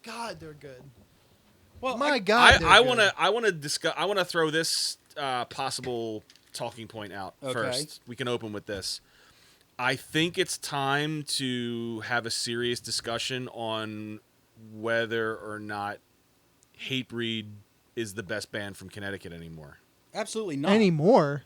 God, they're good. Well, My God, I want to discuss. I want to throw this possible talking point out first. We can open with this. I think it's time to have a serious discussion on whether or not Hatebreed is the best band from Connecticut anymore. absolutely not. Anymore.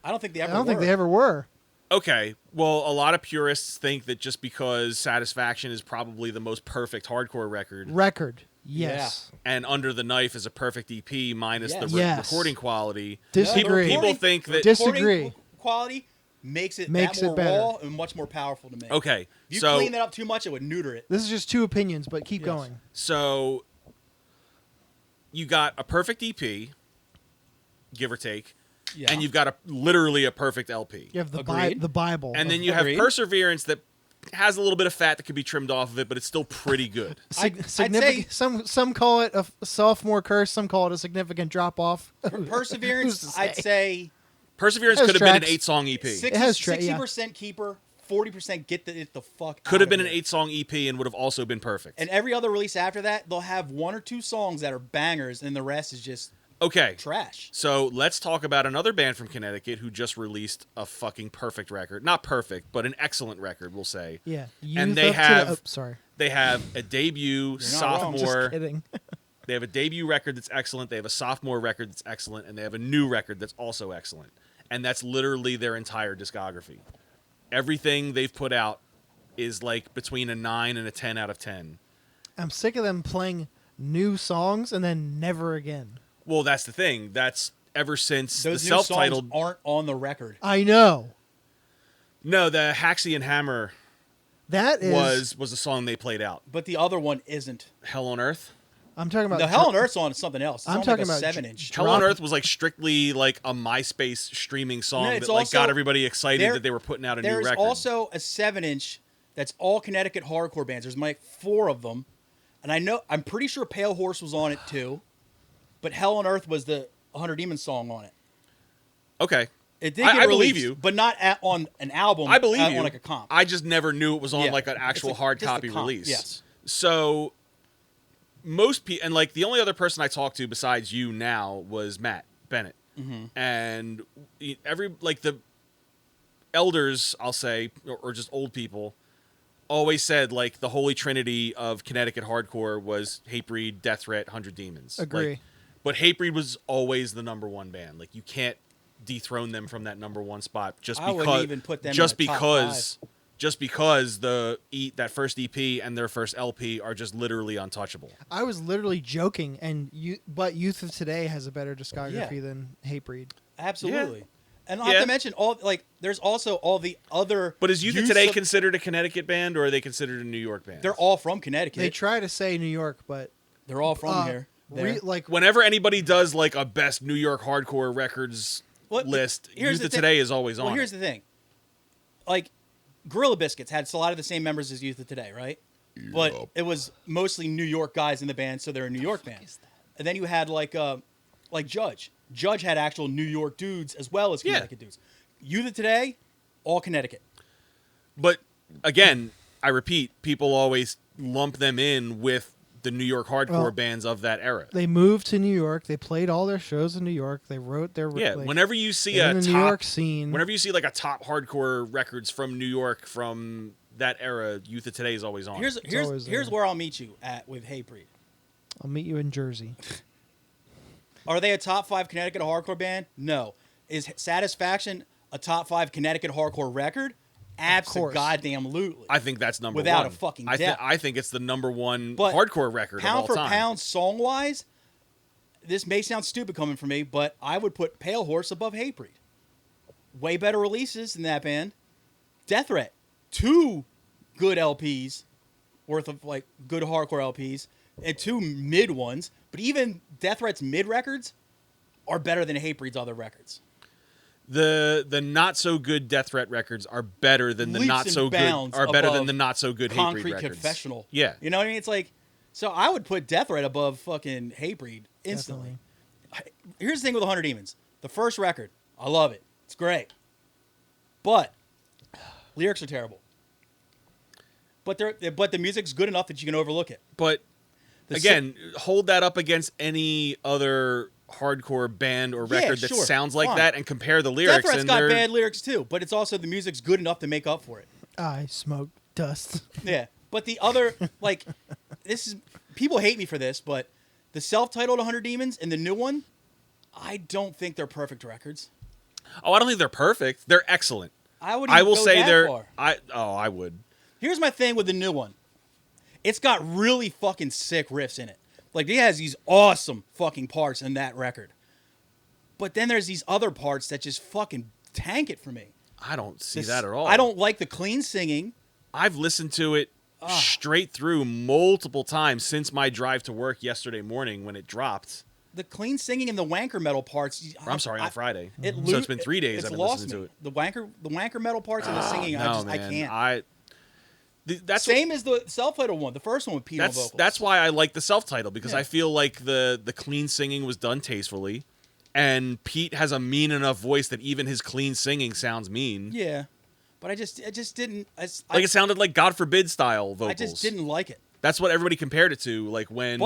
I don't think they ever I don't were. think they ever were. Okay, well, a lot of purists think that just because Satisfaction is probably the most perfect hardcore record, Yes. and Under the Knife is a perfect EP minus the Yes. recording quality. Disagree. People think that Disagree. Quality makes it Makes that more it better. raw and much more powerful to make. Okay, If you so clean that up too much, it would neuter it. This is just two opinions, but keep Yes. going. So you got a perfect EP, give or take, Yeah. and you've got literally a perfect LP. You have the Agreed. the Bible. And of- then you have Agreed. Perseverance that has a little bit of fat that could be trimmed off of it, but it's still pretty good. I'd significant. say- Some call it a sophomore curse. Some call it a significant drop off. Perseverance, Who's to I'd say Perseverance Has could have been an tracks. 8-song EP. It has tra- yeah. 60% keeper, 40% get it the fuck Could out have been of an here. 8-song EP and would have also been perfect. And every other release after that, they'll have one or two songs that are bangers, and the rest is just Okay, trash. so let's talk about another band from Connecticut who just released a fucking perfect record. Not perfect, but an excellent record, we'll say. Yeah. And they Youth up to have- the- sorry. They have a debut You're not wrong. sophomore. Just kidding. They have a debut record that's excellent. They have a sophomore record that's excellent, and they have a new record that's also excellent. And that's literally their entire discography. Everything they've put out is like between a 9 and a 10 out of 10. I'm sick of them playing new songs and then never again. Well, that's the thing. That's ever since Those the new songs self-titled. aren't on the record. I know. No, the Haxie and Hammer That is. was a song they played out. But the other one isn't. Hell on Earth. I'm talking about The Hell on Earth song is something else. It's I'm on talking like a about 7-inch. Hell on Earth was like strictly like a MySpace streaming song No, that it's like also- got everybody excited there- that they were putting out a new There's record. also a 7-inch that's all Connecticut hardcore bands. There's like 4 of them. And I'm pretty sure Pale Horse was on it too. But Hell on Earth was the 100 Demons song on it. Okay. It did I get believe released, you. but not on an album. I believe on you. like a comp. I just never knew it was on Yeah. like an It's actual like hard just a copy comp, release. yes. So most people, and like the only other person I talked to besides you now was Matt Bennett, and every like the elders, I'll say, or just old people, always said like the holy trinity of Connecticut hardcore was Hatebreed, Death Threat, 100 Demons. Agree. Like, but Hatebreed was always the number one band. Like you can't dethrone them from that number one spot just I because wouldn't even put them just in the top because just because that first EP and their first LP are just literally untouchable. I was literally joking, but Youth of Today has a better discography Yeah. than Hatebreed. Absolutely. And not Yeah. to mention there's also all the other. But is Youth of Today considered a Connecticut band, or are they considered a New York band? They're all from Connecticut. They try to say New York, but They're all from here. There. Whenever anybody does like a best New York hardcore records Well, list, here's Youth the of thing. Today is always on. Well, here's it. the thing. Like, Gorilla Biscuits had a lot of the same members as Youth of Today, right? But it was mostly New York guys in the band, so they're a New York band. And then you had like Judge. Judge had actual New York dudes as well as Connecticut dudes. Youth of Today, all Connecticut. But again, I repeat, people always lump them in with the New York hardcore bands of that era. they moved to New York. They played all their shows in New York. They wrote their Whenever you see they're a in the top, New York scene. whenever you see like a top hardcore records from New York from that era, Youth of Today is always on. Here's always there. where I'll meet you at with Hatebreed. I'll meet you in Jersey. Are they a top 5 Connecticut hardcore band? No. Is Satisfaction a top 5 course. Connecticut hardcore record? Abso-goddamn-lutely. I think that's number Without one. a fucking I doubt. I think it's the number one But hardcore record pound of all for time. pound, song-wise, this may sound stupid coming from me, but I would put Pale Horse above Hatebreed. Way better releases than that band. Death Threat, 2 good LPs worth of like good hardcore LPs, and 2 mid ones. But even Death Threat's mid records are better than Hatebreed's other records. The not so good Death Threat records are better than the Leaps not and so good bounds are better than above the not so good Hatebreed Concrete records. Confessional. Yeah. You know what I mean? It's like, so I would put Death Threat above fucking Hatebreed instantly. Here's the thing with 100 Demons. The first record, I love it. It's great. But lyrics are terrible. But the music's good enough that you can overlook it. But again, hold that up against any other hardcore band or record that sure, sounds like fine. that and compare the Death lyrics. Threat's And got they're bad lyrics too, but it's also the music's good enough to make up for it. I smoke dust. Yeah, but the other like this is people hate me for this, but the self-titled 100 Demons and the new one, I don't think they're perfect records. Oh, I don't think they're perfect. They're excellent. I would. I will say that they're. far. I would. Here's my thing with the new one. It's got really fucking sick riffs in it. Like, it has these awesome fucking parts in that record. But then there's these other parts that just fucking tank it for me. I don't see that at all. I don't like the clean singing. I've listened to it straight through multiple times since my drive to work yesterday morning when it dropped. The clean singing and the wanker metal parts. I'm sorry, on Friday. So So it's been 3 days I've been listening to it. The wanker metal parts and the singing, No, I man. can't. That's Same as the self-titled one, the first one with Pete on vocals. That's why I like the self-title, because Yeah. I feel like the clean singing was done tastefully, and Pete has a mean enough voice that even his clean singing sounds mean. Yeah, but I just didn't. Like it sounded like God Forbid style vocals. I just didn't like it. That's what everybody compared it to. Like when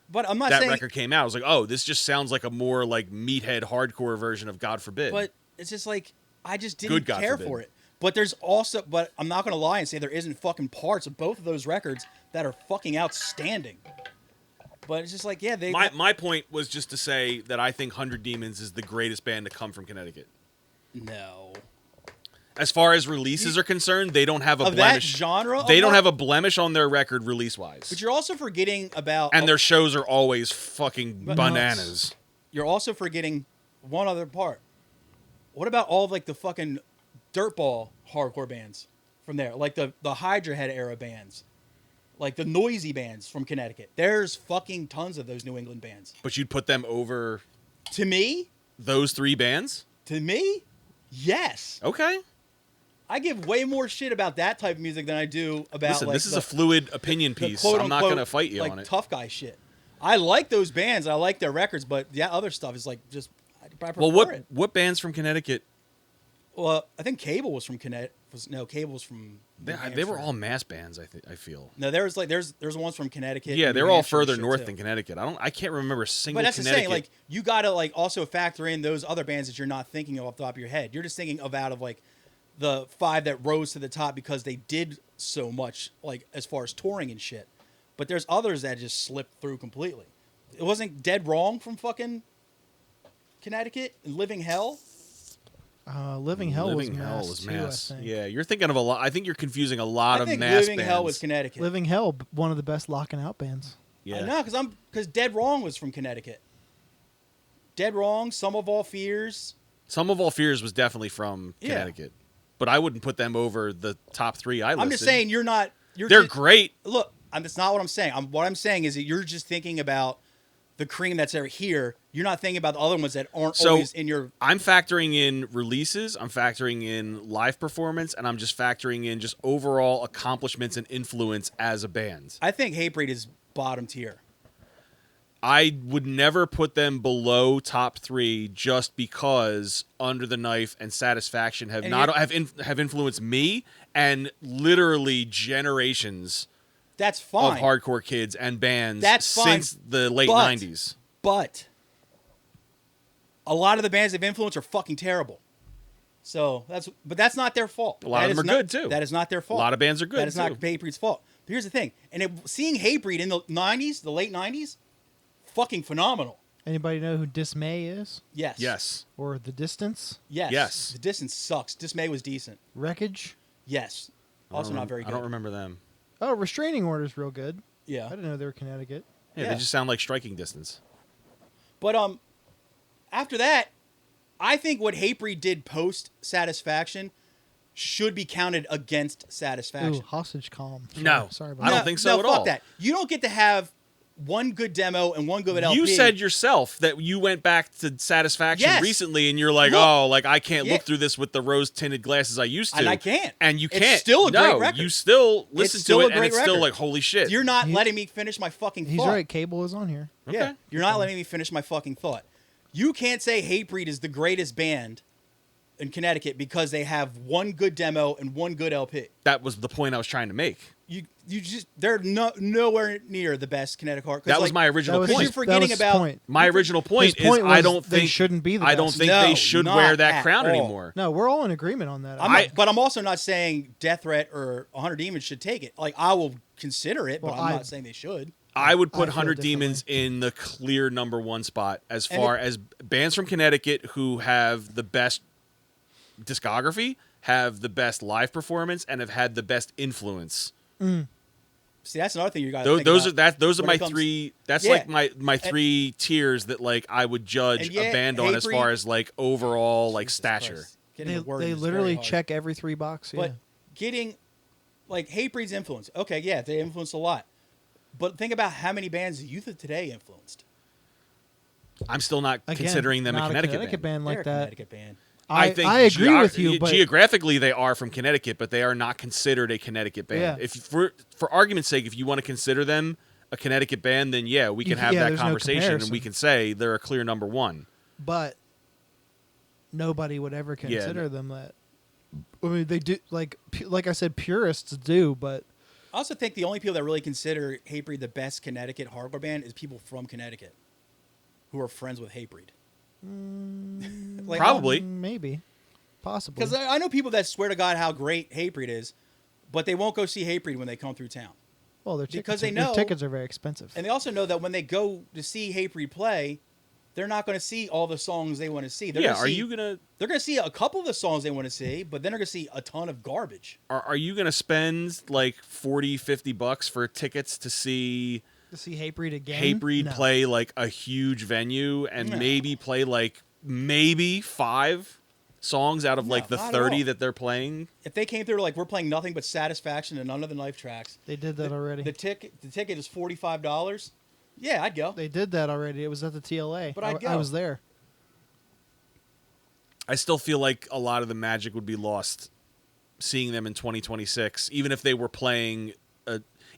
But I'm not that saying. record came out, I was like, oh, this just sounds like a more like meathead hardcore version of God Forbid. But it's just like I just didn't Good God care forbid. for it. But there's also, but I'm not gonna lie and say there isn't fucking parts of both of those records that are fucking outstanding. But it's just like, yeah, they. my point was just to say that I think 100 Demons is the greatest band to come from Connecticut. No. As far as releases are concerned, they don't have a Of that blemish. genre of They don't rock? have a blemish on their record release-wise. But you're also forgetting about. And their shows are always fucking But- bananas. You're also forgetting one other part. What about all of, like, the fucking dirtball hardcore bands from there? Like the Hydra Head era bands. Like the noisy bands from Connecticut. There's fucking tons of those New England bands. But you'd put them over To me, those three bands? yes. Okay. I give way more shit about that type of music than I do about Listen, like this is the, a fluid opinion the piece. quote I'm not unquote, going to fight you like, on it. tough guy shit. I like those bands. I like their records, but the other stuff is like just. I prefer Well, it. what bands from Connecticut? Well, I think Cable was from Connecticut. Cable was from. New They were Hampshire. all mass bands. I feel. No, there's ones from Connecticut. Yeah, and they're New all Hampshire and further shit, north too. than Connecticut. I can't remember a single But that's the Connecticut. saying. Like you gotta like also factor in those other bands that you're not thinking of off the top of your head. You're just thinking of out of like the 5 that rose to the top because they did so much, like as far as touring and shit. But there's others that just slipped through completely. It wasn't Dead Wrong from fucking Connecticut and Living Hell. Living Hell was Living Hell mass was too, mass. I think. Yeah, you're thinking of a lot. I think you're confusing a lot I of think mass Living bands. Hell was Connecticut. Living Hell, one of the best locking out bands. Yeah. I know because Dead Wrong was from Connecticut. Dead Wrong, Some of All Fears. Some of All Fears was definitely from Yeah. Connecticut, but I wouldn't put them over the top 3 I listed. I'm just saying you're not. They're great. Look, that's not what I'm saying. What I'm saying is that you're just thinking about the cream that's here. You're not thinking about the other ones that aren't So, always in your. I'm factoring in releases, I'm factoring in live performance, and I'm just factoring in just overall accomplishments and influence as a band. I think Hatebreed is bottom tier. I would never put them below top 3 just because Under the Knife and Satisfaction have And have influenced me and literally generations That's fine. of hardcore kids and bands That's fine, since the late but- 90s. But a lot of the bands they've influenced are fucking terrible. So that's not their fault. A lot of them are good, too. That is not their fault. A lot of bands are good, That is not too. Hatebreed's fault. But here's the thing, seeing Hatebreed in the '90s, the late '90s, fucking phenomenal. Anybody know who Dismay is? Yes. Yes. Or The Distance? Yes. Yes. The Distance sucks. Dismay was decent. Wreckage? Yes. I Also don't not very good. I don't remember them. Oh, Restraining Order's real good. Yeah. I didn't know they were Connecticut. Yeah, Yeah. they just sound like Striking Distance. But after that, I think what Hatebreed did post Satisfaction should be counted against Satisfaction. Ooh, Hostage Calm. No, Sorry about I don't that. think so at fuck all. that. You don't get to have one good demo and one good LP. You said yourself that you went back to Satisfaction Yes. recently, and you're like, Look. "Oh, like I can't Yeah. look through this with the rose-tinted glasses I used to." And I can't. And you It's can't. still a great no, record. you still listen still to a it, and great it's still record. like, "Holy shit!" You're not He- letting me finish my fucking He's thought. right. Cable is on here. Okay. Yeah, you're not letting me finish my fucking thought. You can't say Hatebreed is the greatest band in Connecticut because they have one good demo and one good LP. That was the point I was trying to make. they're nowhere near the best Kinetic hardcore. That was my original Because point. you're forgetting his about point. My original point His point is I was don't they think shouldn't be the I don't best. think No, they should not wear that at crown all. anymore. No, we're all in agreement on that. But I'm also not saying Death Threat or 100 Demons should take it. Like, I will consider it, but Well, I'm not saying they should. I would put I feel 100 Demons in the clear number one spot as far as bands from Connecticut who have the best discography, have the best live performance, and have had the best influence. See, that's another thing you got to think about. Those are when my it comes- three. That's Yeah. like my three tiers that like I would judge And yeah, a band on as Hatebreed- far as like overall like Jesus stature. Christ. Getting They, the word they is literally very hard. check every 3 box. Yeah. But getting, like, Hatebreed's influence. Okay, yeah, they influenced a lot. But think about how many bands the youth of today influenced. I'm still not Again, considering them not a Connecticut, band like They're a that. Connecticut band. I think I agree with you, but geographically they are from Connecticut, but they are not considered a Connecticut band. Yeah. If for argument's sake, if you want to consider them a Connecticut band, then yeah, we can have that there's no conversation and we comparison. can say they're a clear number one. but nobody would ever consider them that. I mean, they do like I said, purists do, but I also think the only people that really consider Hatebreed the best Connecticut hardcore band is people from Connecticut who are friends with Hatebreed. Like, Probably. maybe, possibly. Because I know people that swear to God how great Hatebreed is, but they won't go see Hatebreed when they come through town. well, because their they know- tickets are very expensive. And they also know that when they go to see Hatebreed play, they're not going to see all the songs they want to see. They're Yeah, gonna are see- you gonna They're going to see a couple of the songs they want to see, but then they're going to see a ton of garbage. are you gonna spend like $40-$50 for tickets to see To see Hatebreed again. Hatebreed No. play like a huge venue and No. maybe play like maybe 5 songs out of like the not at 30 all. that they're playing? If they came through like we're playing nothing but Satisfaction and none of the knife tracks, They did that already. the ticket is $45. Yeah, I'd go. They did that already. It was at the TLA. But I'd I go. was there. I still feel like a lot of the magic would be lost seeing them in 2026, even if they were playing,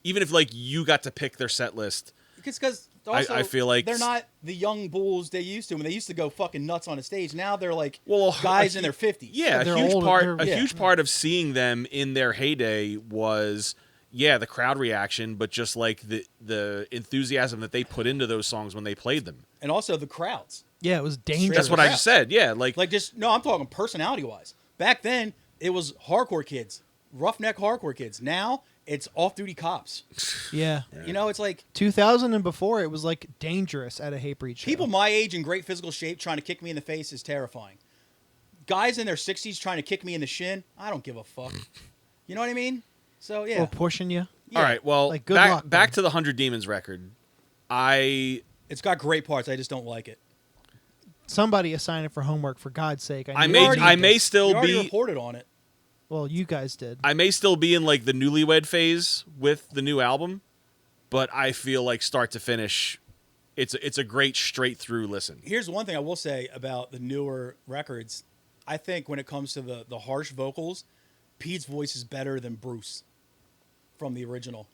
even if like you got to pick their set list. Because also I feel like they're not the young bulls they used to when they used to go fucking nuts on a stage. Now they're like Well, guys in their 50s. Yeah, They're a huge older, part. they're- A yeah. huge part of seeing them in their heyday was, the crowd reaction, but just like the enthusiasm that they put into those songs when they played them. And also the crowds. Yeah, it was dangerous. That's what I just said. Yeah, like Like just no, I'm talking personality wise. Back then it was hardcore kids, roughneck hardcore kids. Now it's off-duty cops. Yeah. You know, it's like 2000 and before, it was like dangerous at a Hatebreed show. people my age in great physical shape trying to kick me in the face is terrifying. Guys in their 60s trying to kick me in the shin, I don't give a fuck. You know what I mean? So yeah. or pushing you. Yeah. all right. Well, Like, good back luck, back man. to the 100 Demons record. I It's got great parts. I just don't like it. Somebody assign it for homework, for God's sake. I need may to read I may this. still We already be reported on it. Well, you guys did. I may still be in like the newlywed phase with the new album, but I feel like start to finish, it's a great straight through listen. Here's one thing I will say about the newer records. I think when it comes to the harsh vocals, Pete's voice is better than Bruce from the original.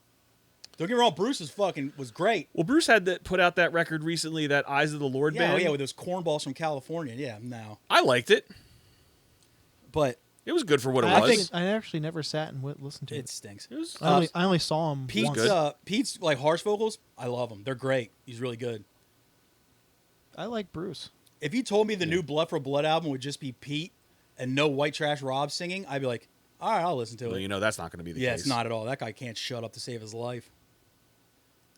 Don't get me wrong, Bruce was great. Well, Bruce had that put out that record recently, that Eyes of the Lord Yeah, band. yeah, with those cornballs from California. Yeah, no. I liked it. But It was good for what it I was. think I actually never sat and listened to it it. stinks. It was I only saw him Pete's once. Pete's like harsh vocals, I love them. They're great. He's really good. I like Bruce. If you told me the new Blood for Blood album would just be Pete and no White Trash Rob singing, I'd be like, all right, I'll listen to well, it. you know that's not going to be the Yeah, case. it's not at all. That guy can't shut up to save his life.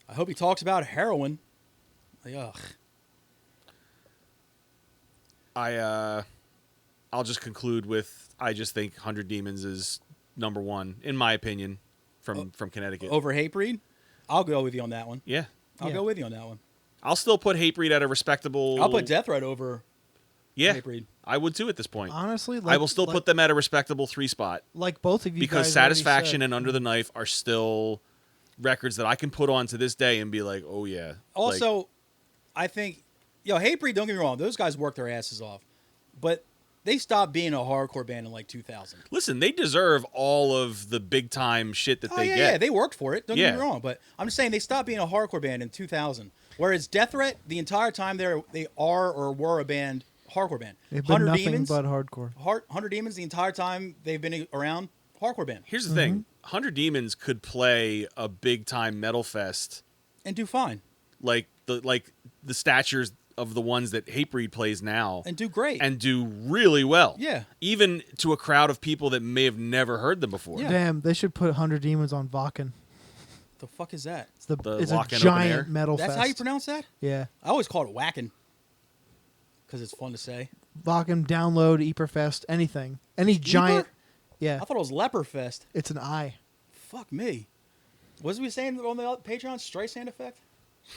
I hope he talks about heroin. Like, ugh. I'll just conclude with I just think 100 Demons is number one in my opinion from Connecticut. Over Hatebreed? I'll go with you on that one. Yeah, I'll Yeah. go with you on that one. I'll still put Hatebreed at a respectable. I'll put Death Threat over Yeah, Hatebreed. I would too at this point. Honestly, like, I will still put them at a respectable 3 spot like both of you because guys already Satisfaction said. and Under the Knife are still records that I can put on to this day and be like, oh yeah. Also, I think, Hatebreed, don't get me wrong, those guys work their asses off. But they stopped being a hardcore band in like 2000. listen, they deserve all of the big time shit that Oh, they yeah, get. yeah, they worked for it. Don't get me Yeah. wrong. But I'm just saying they stopped being a hardcore band in 2000. Whereas Death Threat, the entire time they are or were a band, hardcore band. They've been 100 nothing Demons, but hardcore. 100 Demons, the entire time they've been around, hardcore band. Here's the thing. 100 Demons could play a big time metal fest and do fine. Like the statures of the ones that Hatebreed plays now. And do great. And do really well. Yeah. Even to a crowd of people that may have never heard them before. Yeah. Damn, they should put 100 Demons on Wacken. The fuck is that? It's The a Wacken Open Air? giant metal That's fest. how you pronounce that? Yeah. I always call it whacking. Because it's fun to say. Wacken, download, Eperfest, anything. Any giant. Yeah. I thought it was Leperfest. It's an I. Fuck me. What was we saying on the Patreon? Streisand effect?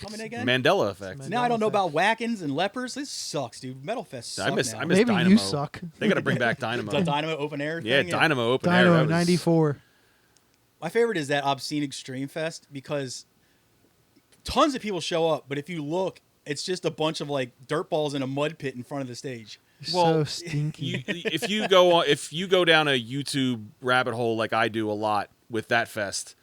Coming again? Mandela effect. Mandela Now I don't know effect. about Wackens and Lepers. This sucks, dude. Metal Fest sucks I miss Maybe Dynamo. you suck. They got to bring back Dynamo. The Dynamo Open Air Yeah, thing? Dynamo Open Air. Dynamo that was- 94. My favorite is that Obscene Extreme Fest because tons of people show up, but if you look, it's just a bunch of like dirt balls in a mud pit in front of the stage. So stinky. If you go down a YouTube rabbit hole like I do a lot with that fest,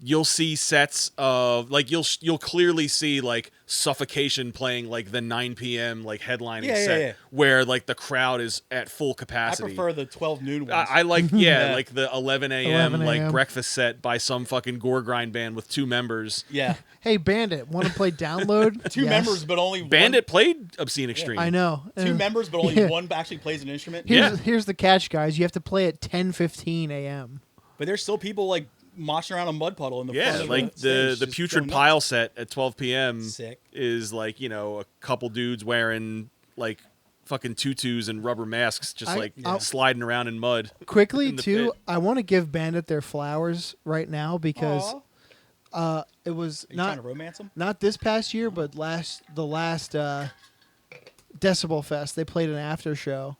you'll see sets of like you'll clearly see like Suffocation playing like the 9 p.m. like headlining set where like the crowd is at full I capacity. prefer the 12 noon ones. I like like the 11 a.m. 11 like a.m. breakfast set by some fucking gore grind band with 2 members. Yeah. Hey, Bandit, want to play download? Two Yes. members, but only Bandit played Obscene Extreme. I know. Two members, but only Yeah. one actually plays an instrument. Here's the catch, guys. You have to play at 10:15 a.m. But there's still people like moshing around a mud puddle in the front of like the the stage, just putrid going nuts. pile set at 12 p.m. Sick. is like, you know, a couple dudes wearing like fucking tutus and rubber masks just sliding around in mud. Quickly, in the too, pit. I want to give Bandit their flowers right now because Aw. it was Are you trying to romance them? not this past year, but the last Decibel Fest. They played an after show,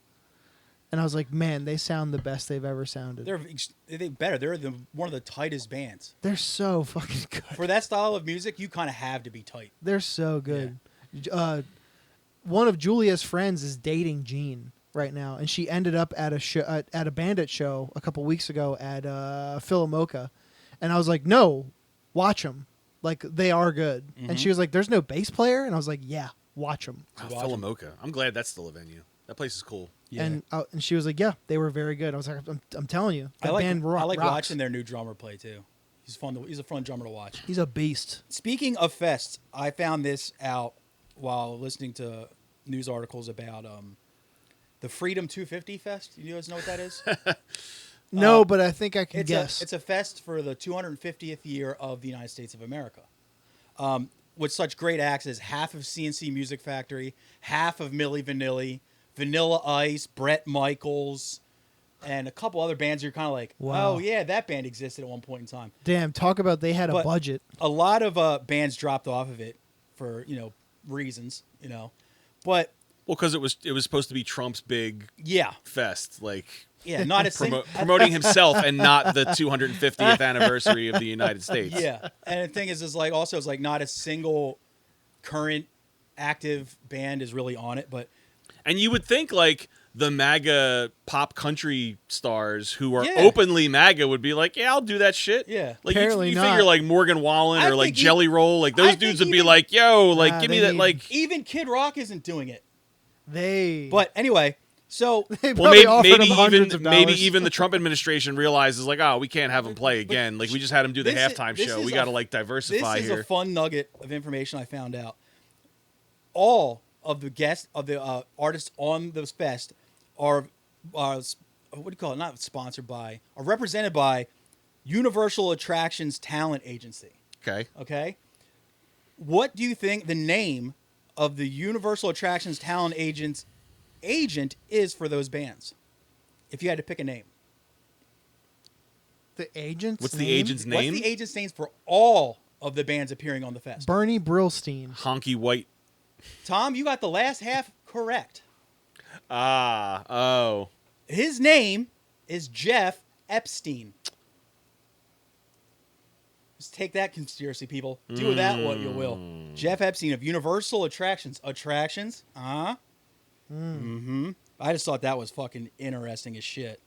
and I was like, man, they sound the best they've ever sounded. They're better. They're one of the tightest bands. They're so fucking good. For that style of music, you kind of have to be tight. They're so good. One of Julia's friends is dating Jean right now, and she ended up at a show, at a Bandit show a couple weeks ago at Philomoka, and I was like, no, watch them. Like, they are good. And she was like, there's no bass player? And I was like, yeah, watch them. Wow, Philomoka. I'm glad that's still a venue. That place is cool. Yeah. And she was like, yeah, they were very good. I was like, I'm telling you, that band I like rocks. watching their new drummer play too. He's fun. He's a fun drummer to watch. He's a beast. Speaking of fests, I found this out while listening to news articles about the Freedom 250 Fest. You guys know what that is? No, but I think I can It's guess. it's a fest for the 250th year of the United States of America. With such great acts as half of CNC Music Factory, half of Milli Vanilli, Vanilla Ice, Bret Michaels, and a couple other bands. You're kind of like, Wow. oh yeah, that band existed at one point in time. Damn, talk about they had a But budget. A lot of bands dropped off of it for reasons, but Well, because it was supposed to be Trump's big yeah, fest, like not a single. promoting himself and not the 250th anniversary of the United States. Yeah, and the thing is like also it's like not a single current active band is really on it, but And you would think like the MAGA pop country stars who are Yeah. openly MAGA would be like, yeah, I'll do that shit. Yeah. Like Apparently you not. figure like Morgan Wallen I or like think Jelly Roll, like I those think dudes would be even- like, yo, like give me they that need- like. even Kid Rock isn't doing it. But Anyway, so they Well, probably offered him hundreds of maybe dollars. even the Trump administration realizes like, oh, we can't have him play again. Like we just had him do the This is- halftime this show. is We a- got to like diversify this is here. a fun nugget of information I found out. All of the guests of the artists on this fest are what do you call it? Not sponsored by, are represented by Universal Attractions Talent Agency. Okay. Okay, what do you think the name of the Universal Attractions Talent agent is for those bands? If you had to pick a name, the agent's What's name? the agent's name? what's the agent's names for all of the bands appearing on the fest? Bernie Brillstein. Honky White. Tom, you got the last half correct. Oh. His name is Jeff Epstein. Just take that, conspiracy people. Do with that what you will. Jeff Epstein of Universal Attractions. Attractions? Uh-huh. Mm-hmm. I just thought that was fucking interesting as shit.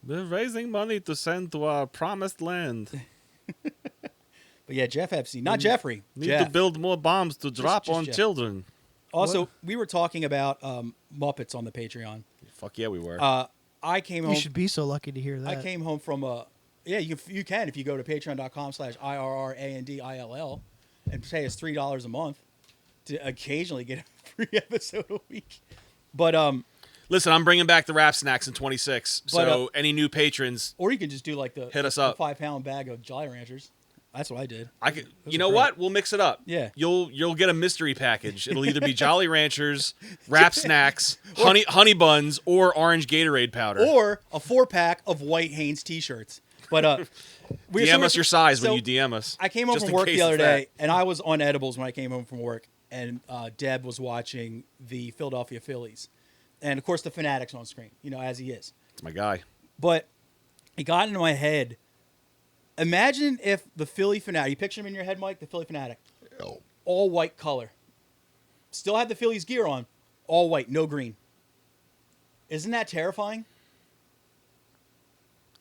We're raising money to send to our promised land. But yeah, Jeff Epstein. Not Jeffrey. Need Jeff. to build more bombs to drop just on Jeff. children. Also, we were talking about Muppets on the Patreon. Fuck yeah, we were. I came You home. should be so lucky to hear that. I came home from Yeah, you can if you go to patreon.com/IRRANDILL and pay us $3 a month to occasionally get a free episode a week. But Listen, I'm bringing back the Rap Snacks in 26. So any new patrons, or you can just do like the hit us up. The 5-pound bag of Jolly Ranchers. That's what I did. You know what? We'll mix it up. Yeah. You'll get a mystery package. It'll either be Jolly Ranchers, Rap Snacks, honey buns, or orange Gatorade powder. Or a 4-pack of white Hanes t-shirts. But DM us your size when you DM us. I came home from work the other day, and I was on edibles when I came home from work, and Deb was watching the Philadelphia Phillies. And, of course, the Fanatic's on screen, as he is. It's my guy. But it got into my head. Imagine if the Philly Fanatic, you picture him in your head, Mike, the Philly Fanatic, all white color. Still had the Phillies gear on, all white, no green. Isn't that terrifying?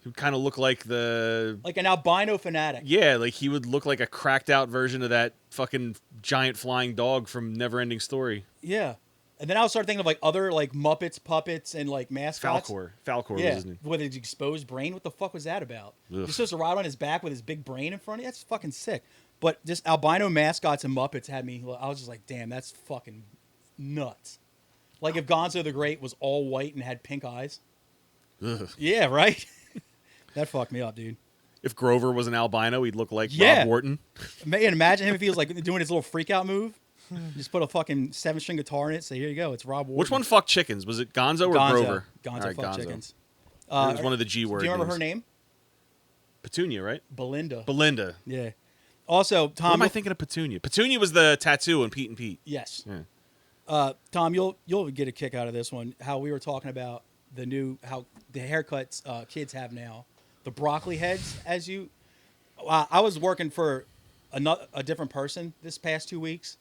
He would kind of look like like an albino fanatic. Yeah, like he would look like a cracked out version of that fucking giant flying dog from Neverending Story. Yeah. And then I started thinking of like other like Muppets, puppets, and like mascots. Falcor was his name. With his exposed brain. What the fuck was that about? Ugh. You're supposed to ride on his back with his big brain in front of you? That's fucking sick. But just albino mascots and Muppets had me, I was just like, damn, that's fucking nuts. Like if Gonzo the Great was all white and had pink eyes. Ugh. Yeah, right? That fucked me up, dude. If Grover was an albino, he'd look like Rob Wharton. Man, imagine him if he was like doing his little freak out move. Just put a fucking 7-string guitar in it. Say, here you go. It's Rob Wharton. Which one fucked chickens? Was it Gonzo or Grover? Gonzo right, fucked chickens. It was one of the G words. Do you remember her name? Petunia, right? Belinda. Yeah. Also, Tom. What am I thinking of Petunia? Petunia was the tattoo on Pete and Pete. Yes. Yeah. Tom, you'll get a kick out of this one. How we were talking about how the haircuts kids have now, the broccoli heads. I was working for a different person this past 2 weeks,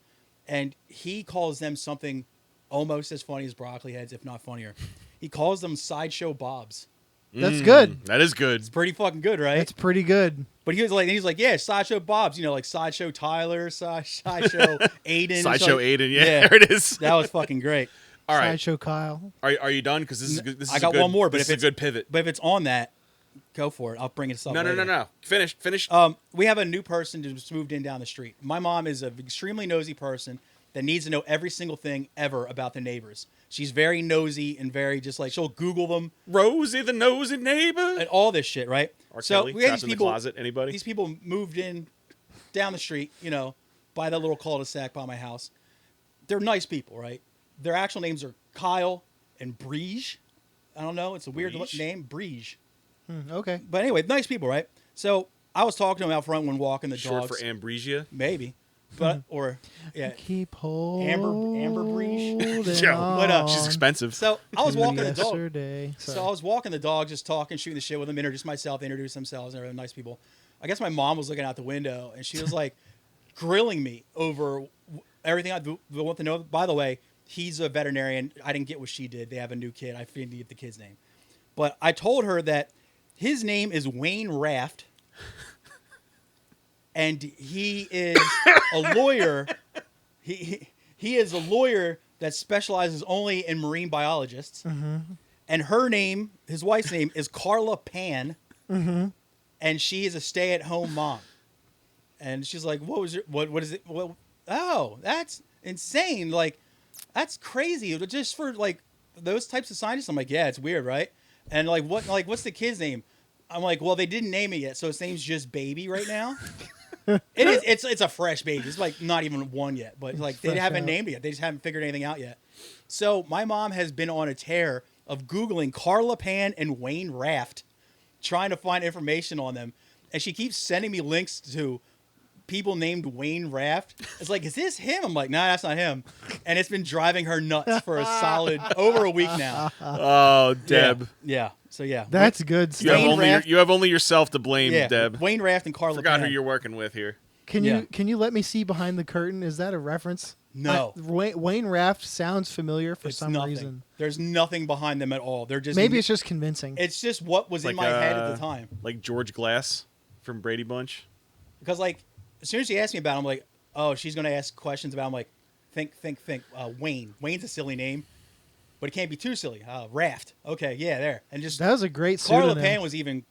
and he calls them something almost as funny as broccoli heads, if not funnier. He calls them sideshow bobs. That's good. That is good. It's pretty fucking good, right? That's pretty good. But he's like, yeah, sideshow Bob's, like sideshow Tyler, sideshow Aiden, sideshow Aiden. Yeah, there it is. That was fucking great. All right, sideshow Kyle. Are you done? Because this is good. I got one more, but this is a good pivot. But if it's on that, go for it. I'll bring it up. No. Finish. We have a new person who just moved in down the street. My mom is an extremely nosy person that needs to know every single thing ever about the neighbors. She's very nosy and very just like she'll Google them. Rosie the nosy neighbor and all this shit, right? R. So Kelly, we had trapped in the closet. Anybody? These people moved in down the street, by that little cul-de-sac by my house. They're nice people, right? Their actual names are Kyle and Breege. I don't know. It's a weird name, Breege. Okay. But anyway, nice people, right? So I was talking to them out front when walking the dogs. Short for ambrosia? Maybe. But keep holding Amber Breege. But she's expensive. So I was walking the dog. Sorry. So I was walking the dog, just talking, shooting the shit with them, introduce myself, they introduce themselves, and they're nice people. I guess my mom was looking out the window, and she was like grilling me over everything I want to know. By the way, he's a veterinarian. I didn't get what she did. They have a new kid. I didn't get the kid's name, but I told her that his name is Wayne Raft. And he is a lawyer. He is a lawyer that specializes only in marine biologists. Mm-hmm. And her name, his wife's name, is Carla Pan. Mm-hmm. And she is a stay-at-home mom. And she's like, what is it? Oh, that's insane. Like, that's crazy. Just for, like, those types of scientists, I'm like, yeah, it's weird, right? And, what's the kid's name? I'm like, well, they didn't name it yet, so his name's just Baby right now. It's a fresh baby. It's like not even one yet, but like they haven't named it yet. They just haven't figured anything out yet. So my mom has been on a tear of Googling Carla Pan and Wayne Raft, trying to find information on them, and she keeps sending me links to people named Wayne Raft. It's like, is this him? I'm like, nah, that's not him. And it's been driving her nuts for a solid over a week now. Oh, Deb. Yeah. So yeah, that's good stuff. You have only yourself to blame, Deb. Wayne Raft and Carla. Forgot Pan. who you're working with here. Can you let me see behind the curtain? Is that a reference? No. Wayne Raft sounds familiar for some nothing. reason. There's nothing behind them at all. They're just maybe it's just convincing. It's just what was in my head at the time. Like George Glass from Brady Bunch. Because like as soon as she asked me about it, I'm like, oh, she's gonna ask questions about. I'm like, think. Wayne. Wayne's a silly name. But it can't be too silly. Raft. Okay, yeah, there. And just that was a great Carla pseudonym. Pan was even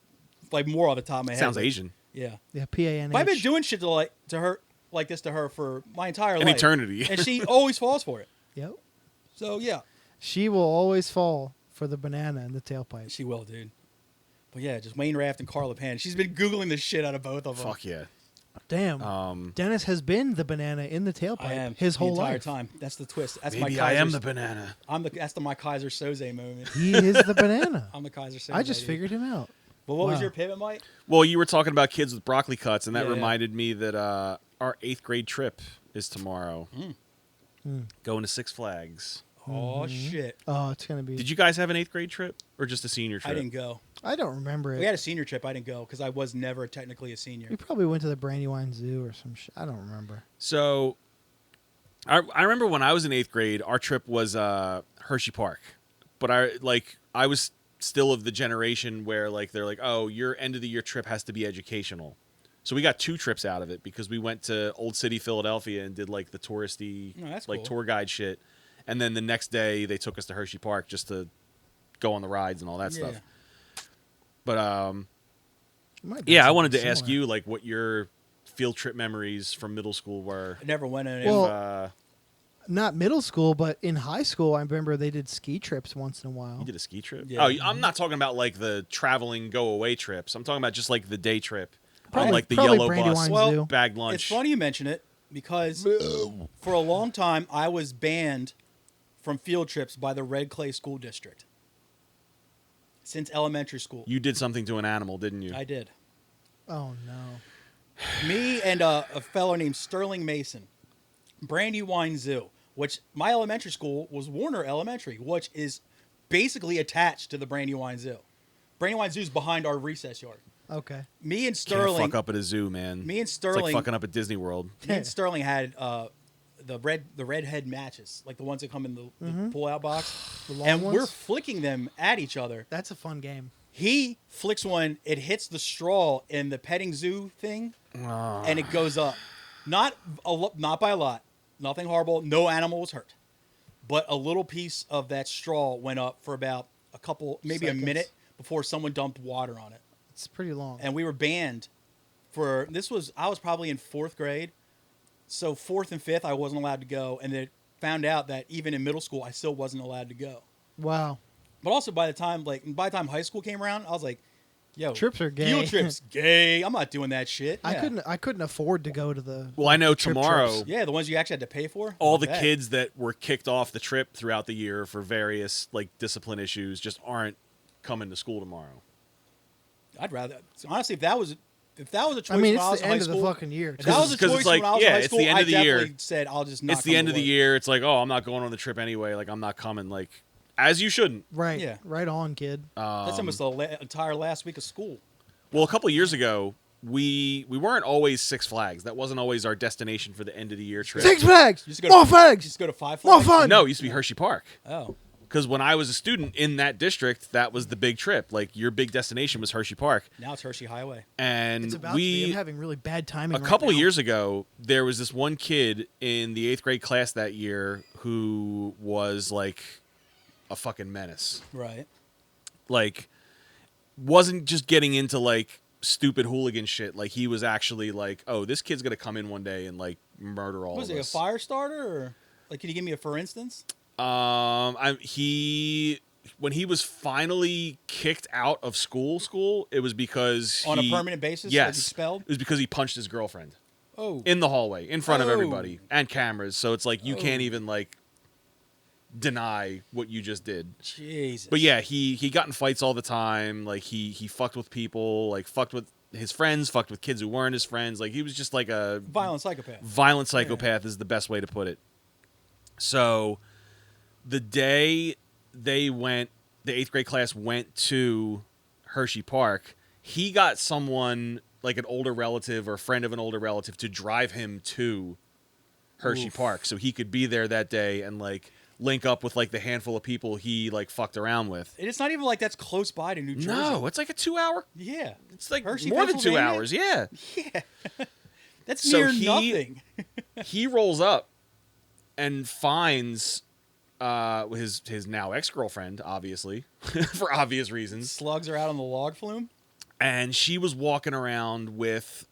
like more off the top of my head. Sounds but- Asian. Yeah. Yeah, PANH. But I've been doing shit to her like this to her for my entire An life. eternity. And she always falls for it. Yep. So yeah, She will always fall for the banana in the tailpipe. she will, dude. But yeah, just Wayne Raft and Carla Pan. She's been Googling the shit out of both of them. Fuck yeah. Damn. Dennis has been the banana in the tailpipe I am his whole the entire life. time. That's the twist. That's Maybe my I am Kaiser's- the banana. That's my Kaiser Soze moment. He is the banana. I'm the Kaiser Soze. I just dude. figured him out. But what was Wow. your pivot, Mike? Well, you were talking about kids with broccoli cuts, and that Yeah, yeah. reminded me that our 8th grade trip is tomorrow. Mm. Going to Six Flags. Oh shit! Oh, it's gonna be. Did you guys have an 8th grade trip or just a senior trip? I didn't go. I don't remember it. We had a senior trip. I didn't go because I was never technically a senior. We probably went to the Brandywine Zoo or some shit. I don't remember. So, I remember when I was in 8th grade, our trip was Hershey Park, but I was still of the generation where like they're like, oh, your end of the year trip has to be educational. So we got 2 trips out of it because we went to Old City, Philadelphia, and did like the touristy, Oh, that's like cool. tour guide shit, and then the next day they took us to Hershey Park just to go on the rides and all that stuff. But Might be yeah, I something wanted to ask similar. you like what your field trip memories from middle school were. I never went on any. Well, Not middle school, but in high school, I remember they did ski trips once in a while. You did a ski trip? Yeah. Oh, I'm not talking about like the traveling go away trips. I'm talking about just like the day trip. Probably- on like the probably yellow Brandywine bus, Well, Zoo. bag lunch. It's funny you mention it because for a long time I was banned from field trips by the Red Clay School District since elementary school. You did something to an animal, didn't you? I did. Oh no. Me and a fellow named Sterling Mason, Brandywine Zoo, which my elementary school was Warner Elementary, which is basically attached to the Brandywine Zoo. Brandywine Zoo is behind our recess yard. Okay. Me and Can't Sterling, fuck up at a zoo, man. me and It's Sterling, like fucking up at Disney World. me and Sterling had the redhead matches, like the ones that come in the pull-out box, The long and ones? we're flicking them at each other. That's a fun game. He flicks one, it hits the straw in the petting zoo thing, and it goes up. Not by a lot, nothing horrible. No animal was hurt, but a little piece of that straw went up for about a couple, maybe Seconds. a minute before someone dumped water on it. It's pretty long. And we were banned for I was probably in 4th grade, so 4th and 5th I wasn't allowed to go, and then found out that even in middle school I still wasn't allowed to go. Wow. But also by the time high school came around, I was like, yo, Trips are gay. field trips gay. I'm not doing that shit. I Yeah. couldn't afford to go to the. Well, I know trip tomorrow trips. Yeah, the ones you actually had to pay for. all the Bet. kids that were kicked off the trip throughout the year for various like discipline issues just aren't coming to school tomorrow. I'd rather honestly if that was a choice. I mean, when I was it's the in high end of the school, fucking year. If that was a 'Cause it's choice like, when I was yeah, in high it's school, the end I of the year. definitely said I'll just not. It's the come end to of the work. year. It's like, oh, I'm not going on the trip anyway. Like I'm not coming. Like as you shouldn't. Right. Yeah. Right on, kid. That's almost the entire last week of school. Well, a couple of years ago, we weren't always Six Flags. That wasn't always our destination for the end of the year trip. Six Flags. You just go More to- flags. Just go to Five More Flags. fun. No, it used to be Hershey Park. Oh, Because when I was a student in that district, that was the big trip. Like your big destination was Hershey Park, now it's Hershey Highway. and It's about to be. I'm having really bad timing. a couple of years ago, there was this one kid in the 8th grade class that year who was like a fucking menace. Right. Like, wasn't just getting into like stupid hooligan shit. Like he was actually like, oh, this kid's gonna come in one day and like murder all Was of it a us. fire starter or like? Can you give me a for instance? When he was finally kicked out of school, it was because On a he- permanent basis? Yes, Like expelled? It was because he punched his girlfriend Oh, in the hallway in front of Oh. everybody and cameras. So it's like you can't Oh. even like deny what you just did. Jesus. But yeah, he got in fights all the time. Like he fucked with people, like fucked with his friends, fucked with kids who weren't his friends. Like he was just like a violent psychopath. violent psychopath is the best way to put it. So the day the 8th grade class went to Hershey Park, he got someone like an older relative or a friend of an older relative to drive him to Hershey Oof. Park so he could be there that day and like link up with like the handful of people he like fucked around with. It's not even like that's close by to New Jersey. No, it's like a 2 hour. Yeah. It's like Hershey, more than 2 Pennsylvania? hours. Yeah. Yeah. That's So near he- nothing. He rolls up and finds his now ex-girlfriend, obviously, for obvious reasons. Slugs are out on the log flume. and she was walking around with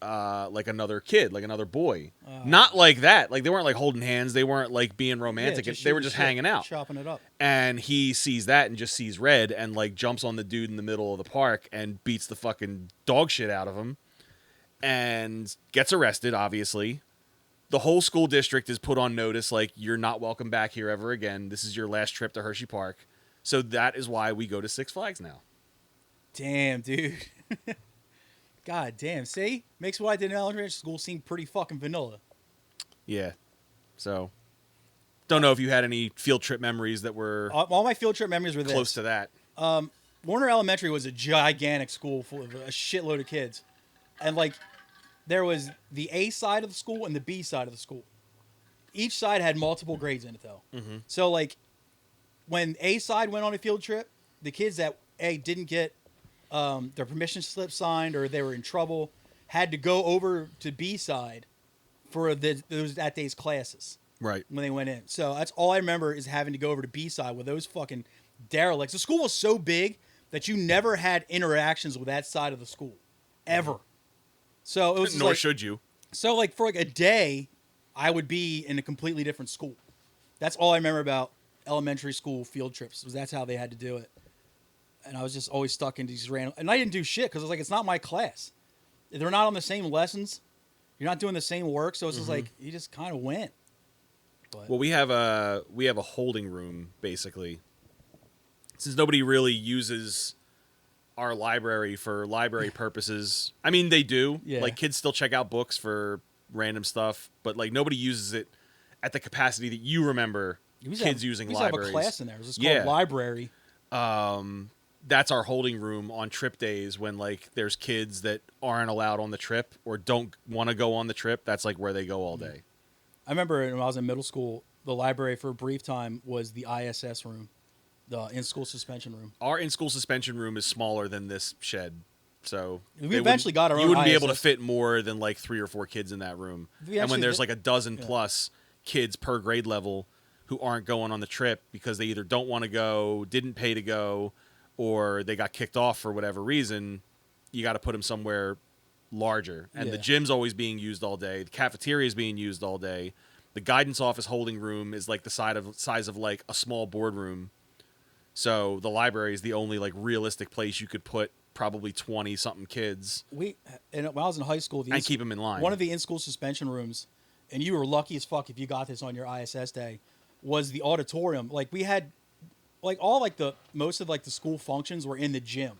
like another kid, like another boy. Not like that. Like they weren't like holding hands. They weren't like being romantic. They were just hanging out, chopping it up. and he sees that and just sees red and like jumps on the dude in the middle of the park and beats the fucking dog shit out of him and gets arrested, obviously. The whole school district is put on notice, like, you're not welcome back here ever again. This is your last trip to Hershey Park. So that is why we go to Six Flags now. Damn, dude. God damn. See? Makes what I did in elementary school seem pretty fucking vanilla. Yeah. So, don't know if you had any field trip memories that were All my field trip memories were close to that. Warner Elementary was a gigantic school full of a shitload of kids. And, like, there was the A side of the school and the B side of the school. Each side had multiple grades in it, though. Mm-hmm. So, like, when A side went on a field trip, the kids that A didn't get their permission slip signed or they were in trouble had to go over to B side for that day's classes. Right. When they went in. So that's all I remember is having to go over to B side with those fucking derelicts. The school was so big that you never had interactions with that side of the school. Ever. So it was Nor like, should you. So like for like a day, I would be in a completely different school. That's all I remember about elementary school field trips. Was that's how they had to do it. And I was just always stuck in these random. And I didn't do shit because I was like, it's not my class. They're not on the same lessons. You're not doing the same work. So it's just like you just kind of went. But. Well, we have a holding room basically. Since nobody really uses our library for library purposes. I mean, they do. Yeah. Like kids still check out books for random stuff, but like nobody uses it at the capacity that you remember kids using libraries. We have a class in there. It was just called library. That's our holding room on trip days when like there's kids that aren't allowed on the trip or don't want to go on the trip. That's like where they go all day. I remember when I was in middle school, the library for a brief time was the ISS room, the in-school suspension room. Our in-school suspension room is smaller than this shed. So we eventually got our own You wouldn't ISS. be able to fit more than like 3 or 4 kids in that room. And when there's like a dozen plus kids per grade level who aren't going on the trip because they either don't want to go, didn't pay to go, or they got kicked off for whatever reason, you got to put them somewhere larger. And the gym's always being used all day. The cafeteria is being used all day. The guidance office holding room is like the size of like a small boardroom. So the library is the only like realistic place you could put probably 20 something kids. When I was in high school, and keep them in line. One of the in-school suspension rooms, and you were lucky as fuck if you got this on your ISS day, was the auditorium. Like we had, like all like most of like the school functions were in the gym,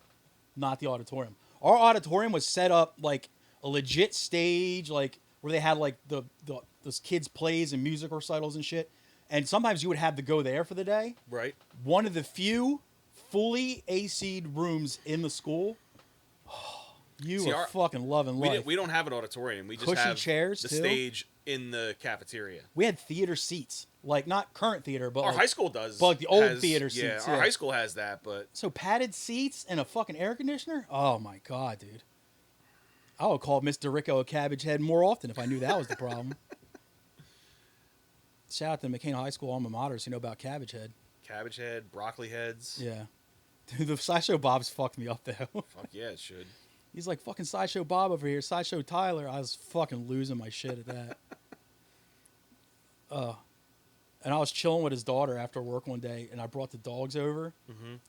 not the auditorium. Our auditorium was set up like a legit stage, like where they had like those kids' plays and music recitals and shit. And sometimes you would have to go there for the day. Right. One of the few fully AC'd rooms in the school. You are fucking loving life. We don't have an auditorium. We just Cushy have chairs, the too? stage in the cafeteria. We had theater seats. Like, not current theater, but Our like, high school does. But like the old has- theater seats. Yeah, our high school has that, but... So padded seats and a fucking air conditioner? Oh, my God, dude. I would call Mr. Rico a cabbage head more often if I knew that was the problem. Shout out to McCain High School alma maters who know about cabbage head. Cabbage head, broccoli heads. Yeah. Dude, the Sideshow Bob's fucked me up, though. Fuck yeah, it should. He's like, fucking Sideshow Bob over here, Sideshow Tyler. I was fucking losing my shit at that. And I was chilling with his daughter after work one day, and I brought the dogs over.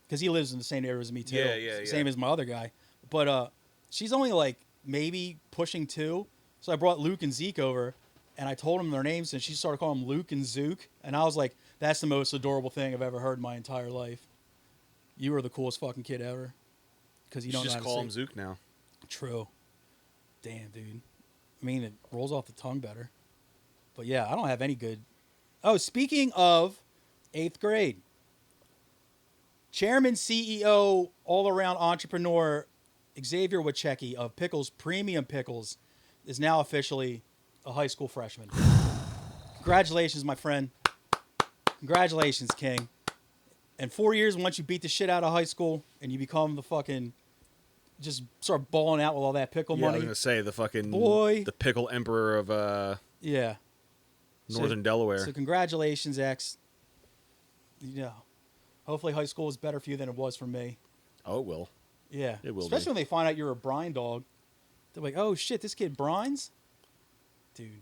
Because he lives in the same area as me, too. Yeah. Same as my other guy. But she's only like maybe pushing 2. So I brought Luke and Zeke over, and I told them their names, and she started calling them Luke and Zook. And I was like, that's the most adorable thing I've ever heard in my entire life. You are the coolest fucking kid ever. Because you don't know just how to call say him Zook now. True. Damn, dude. I mean, it rolls off the tongue better. But yeah, I don't have any good... Oh, speaking of 8th grade. Chairman, CEO, all-around entrepreneur, Xavier Wachecki of Pickles Premium Pickles is now officially a high school freshman. Congratulations, my friend. Congratulations, King. And 4 years, once you beat the shit out of high school and you become the fucking... Just start balling out with all that pickle money. I was going to say, the fucking... Boy. The pickle emperor of Yeah. northern Delaware. So congratulations, X. You know, hopefully high school is better for you than it was for me. Oh, it will. Yeah. It will Especially be. when they find out you're a brine dog. They're like, oh shit, this kid brines? Dude.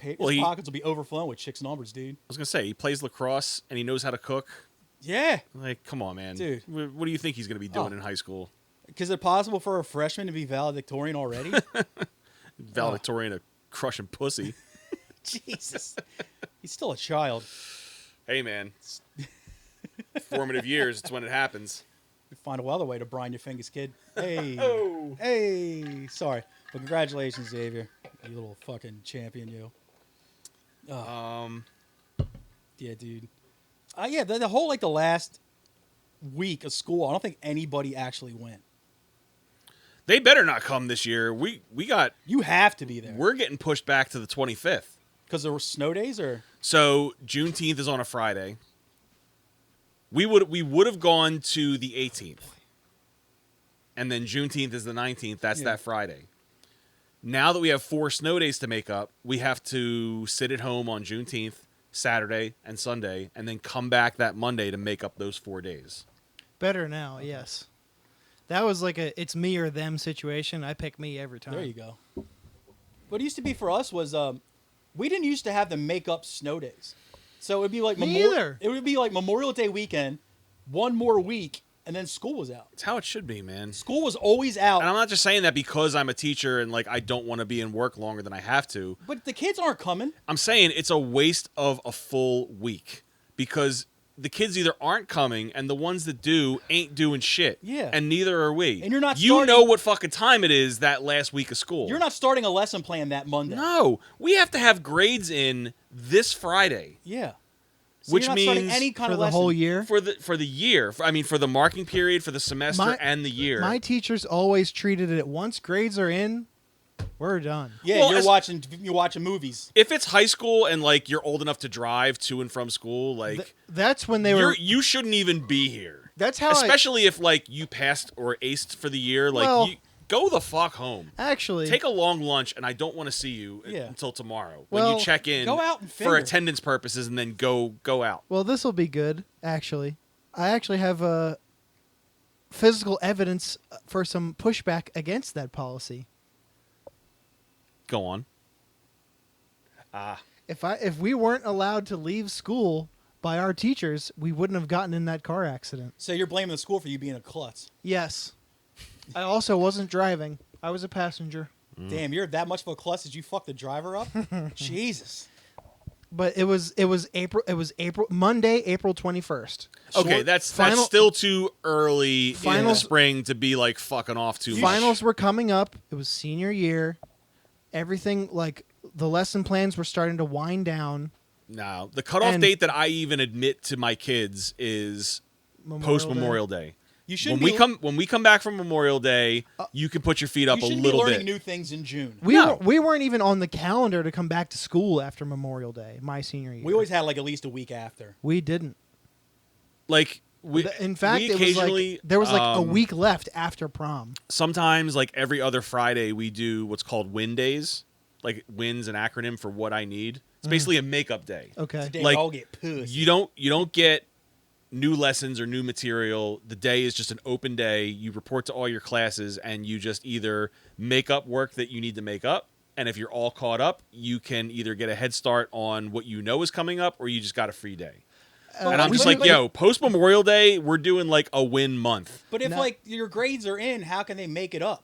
His Well, pockets will be overflowing with chicks numbers, dude. I was gonna say he plays lacrosse and he knows how to cook. Yeah. Like, come on, man, Dude. What do you think he's gonna be doing in high school? Is it possible for a freshman to be valedictorian already? Valedictorian of crushing pussy. Jesus. He's still a child. Hey, man. Formative years. It's when it happens. You find a other way to brine your fingers, kid. Hey. Oh. Hey. Sorry. But congratulations, Xavier. You little fucking champion, you. Yeah, dude. Yeah, the whole, like, the last week of school, I don't think anybody actually went. They better not come this year. We got. You have to be there. We're getting pushed back to the 25th. Because there were snow days, or? So Juneteenth is on a Friday. We would have gone to the 18th, and then Juneteenth is the 19th. That's that Friday. Now that we have 4 snow days to make up, we have to sit at home on Juneteenth, Saturday, and Sunday, and then come back that Monday to make up those 4 days. Better now, yes. That was like a it's me or them situation. I pick me every time. There you go. What it used to be for us was we didn't used to have the make up snow days. So it would be like either. It would be like Memorial Day weekend, one more week, and then school was out. It's how it should be, man. School was always out. And I'm not just saying that because I'm a teacher and like I don't want to be in work longer than I have to. But the kids aren't coming. I'm saying it's a waste of a full week because the kids either aren't coming and the ones that do ain't doing shit. Yeah. And neither are we. And you're not You starting- know what fucking time it is that last week of school. You're not starting a lesson plan that Monday. No. We have to have grades in this Friday. Yeah. So Which you're not starting means any kind for of the lesson. whole year. For the year. For the marking period, for the semester and the year. My teachers always treated it once grades are in, we're done. Yeah, Well, you're watching movies. If it's high school and like you're old enough to drive to and from school, like That's when they were. you shouldn't even be here. That's how. Especially if like you passed or aced for the year, like Well- you go the fuck home. Actually, Take a long lunch, and I don't want to see you Yeah. until tomorrow when Well, you check in go out and for finger. attendance purposes, and then go out. well, this will be good. Actually, I actually have physical evidence for some pushback against that policy. Go on. If we weren't allowed to leave school by our teachers, we wouldn't have gotten in that car accident. So you're blaming the school for you being a klutz. Yes. I also wasn't driving. I was a passenger. Damn, you're that much of a klutz that you fucked the driver up? Jesus. But it was April Monday, April 21st. Okay, that's still too early in the Finals- spring to be like fucking off too much. Finals were coming up. It was senior year. Everything, like, the lesson plans were starting to wind down. No, the cutoff And- date that I even admit to my kids is post Memorial Day. You shouldn't When we come back from Memorial Day, you can put your feet up you a shouldn't little be learning bit. new things in June. We weren't even on the calendar to come back to school after Memorial Day, my senior year. We always had like at least a week after. We didn't. Like In fact, we it was occasionally like there was like a week left after prom. Sometimes, like every other Friday, we do what's called Win Days. Like Win's an acronym for what I need. It's basically a makeup day. Okay. Today Like, we all get pussy. You don't get new lessons or new material. The day is just an open day. You report to all your classes, and you just either make up work that you need to make up. And if you're all caught up, you can either get a head start on what you know is coming up, or you just got a free day. And I'm just like, yo, post Memorial Day, we're doing like a win month But if No. like your grades are in, how can they make it up?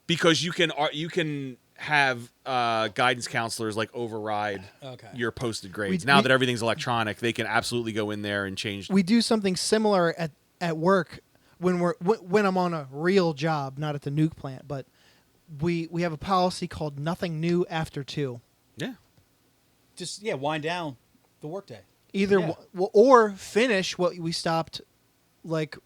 because you can have guidance counselors like override Okay. your posted grades. Now that everything's electronic, they can absolutely go in there and change. We do something similar at work when I'm on a real job, not at the nuke plant, but we have a policy called nothing new after 2. Yeah. Just wind down the workday. Either Yeah. or finish what we stopped, like,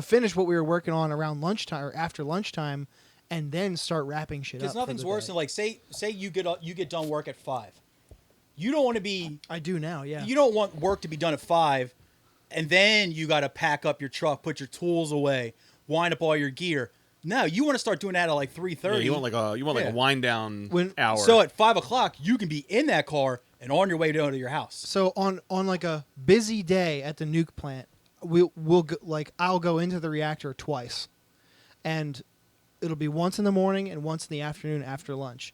finish what we were working on around lunchtime or after lunchtime, and then start wrapping shit up. Because nothing's worse than like say you get done work at 5. You don't want to be. I do now, yeah. You don't want work to be done at 5, and then you got to pack up your truck, put your tools away, wind up all your gear. No, you want to start doing that at like 3:30. Yeah, you want like a wind down hour. So at 5 o'clock, you can be in that car and on your way down to your house. So on like a busy day at the nuke plant, we'll go, like I'll go into the reactor twice, and it'll be once in the morning and once in the afternoon after lunch.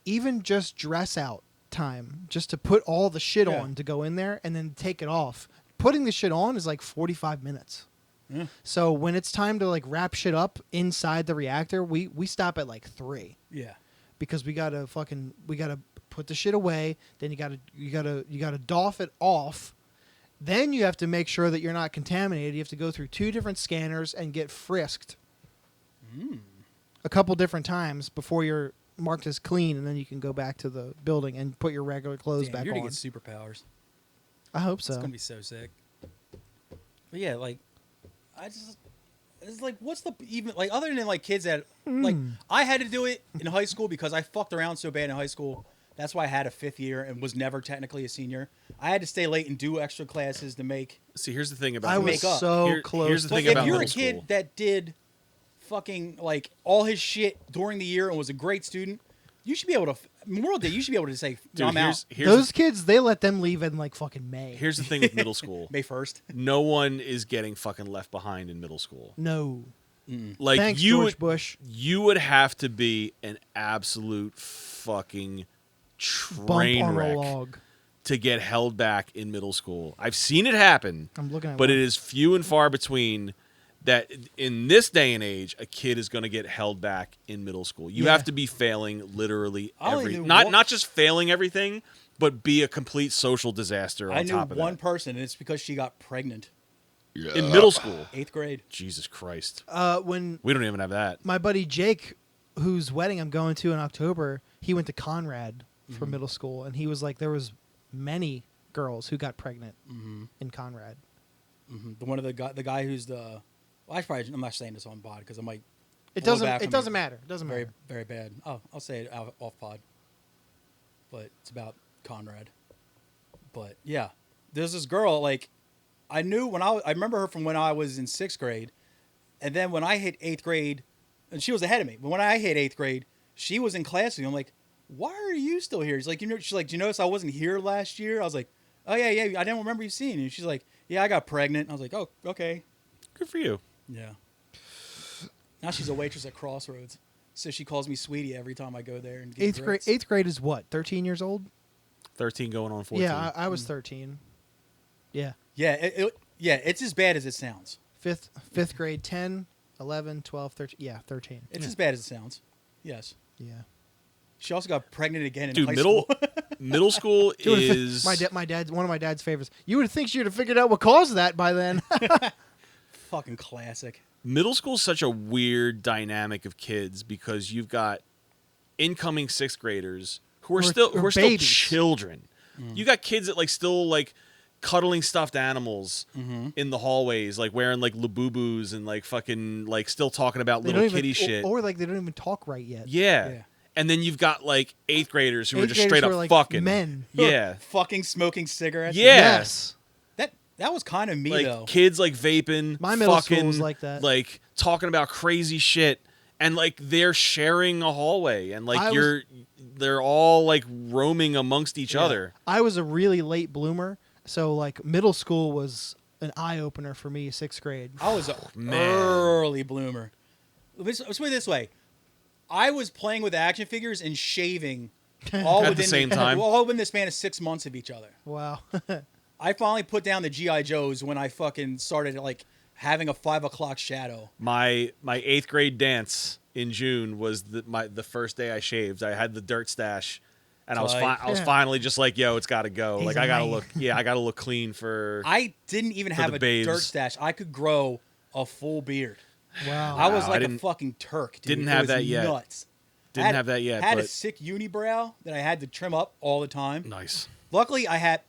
Even just dress out time, just to put all the shit on to go in there and then take it off. Putting the shit on is like 45 minutes. Yeah. So when it's time to like wrap shit up inside the reactor, we stop at like 3. Yeah. Because we gotta put the shit away. Then you gotta doff it off. Then you have to make sure that you're not contaminated. You have to go through 2 different scanners and get frisked a couple different times before you're marked as clean, and then you can go back to the building and put your regular clothes back you're on. gonna get superpowers. I hope so. It's gonna be so sick. But yeah, like, it's like, what's the even like other than like kids that like I had to do it in high school because I fucked around so bad in high school. That's why I had a 5th year and was never technically a senior. I had to stay late and do extra classes to make. See, here's the thing about I was make up. so close. Here's the But thing if about you're a middle kid school. that did fucking like all his shit during the year and was a great student, you should be able to Memorial Day. You should be able to say, Dude, I'm out. Those kids, they let them leave in like fucking May. Here's the thing with middle school. May 1st. No one is getting fucking left behind in middle school. No. Like Thanks, you George would, Bush. you would have to be an absolute fucking Bump train on a wreck log. to get held back in middle school. I've seen it happen, I'm looking at but one. it is few and far between that in this day and age a kid is going to get held back in middle school. You Yeah. have to be failing literally I only every knew not one- not just failing everything, but be a complete social disaster on I knew top of one that. person, and it's because she got pregnant. In middle school. 8th grade. Jesus Christ. When We don't even have that. my buddy Jake, whose wedding I'm going to in October, he went to Conrad for middle school, and he was like, there was many girls who got pregnant in Conrad. The one of the guy who's the. Well, I'm not saying this on pod because I might. It blow doesn't. back It on doesn't me. matter. It doesn't Very matter. very bad. Oh, I'll say it off pod. But it's about Conrad. But yeah, there's this girl like I knew when I remember her from when I was in 6th grade, and then when I hit 8th grade, and she was ahead of me. But when I hit 8th grade, she was in class with me. I'm like, why are you still here? She's like, she's like, do you notice I wasn't here last year? I was like, oh yeah, I didn't remember you seeing you. She's like, yeah, I got pregnant. I was like, oh, okay. Good for you. Yeah. Now she's a waitress at Crossroads, so she calls me sweetie every time I go there. And get Eighth grade. grits. 8th grade is what? 13 years old. 13 going on 14. Yeah, I was 13. Yeah. Yeah, it's as bad as it sounds. Fifth grade, 10, 11, 12, 13. Yeah, 13. It's as bad as it sounds. Yes. Yeah. She also got pregnant again in Dude, high middle school. middle school Dude, is my dad's one of my dad's favorites. You would think she would have figured out what caused that by then. Fucking classic. middle school is such a weird dynamic of kids because you've got incoming 6th graders who are still babies. children. You got kids that still cuddling stuffed animals in the hallways, wearing Labubu's and fucking still talking about little kitty shit. Or they don't even talk right yet. Yeah. And then you've got 8th graders who are 8th just straight graders up who are, fucking men. Yeah. Fucking smoking cigarettes. Yeah. Yes. That was kind of me though. Kids vaping, My middle fucking, school was like that. Talking about crazy shit, and they're sharing a hallway, and they're all roaming amongst each other. I was a really late bloomer, so middle school was an eye opener for me. 6th grade. I was an man. early bloomer. Let's put it this way. I was playing with action figures and shaving all At the within same time? all within the span of 6 months of each other. Wow. I finally put down the G.I. Joes when I fucking started having a 5 o'clock shadow. My 8th grade dance in June was the first day I shaved. I had the dirt stash, and I was Yeah. finally just yo, it's got to go. He's I a gotta man. I gotta look clean for. I didn't even have the a babes. dirt stash. I could grow a full beard. Wow. I was I like a didn't- fucking Turk, dude. didn't It have was that yet. Nuts. Didn't have that yet, Had a but- sick unibrow that I had to trim up all the time. Nice. Luckily, I had.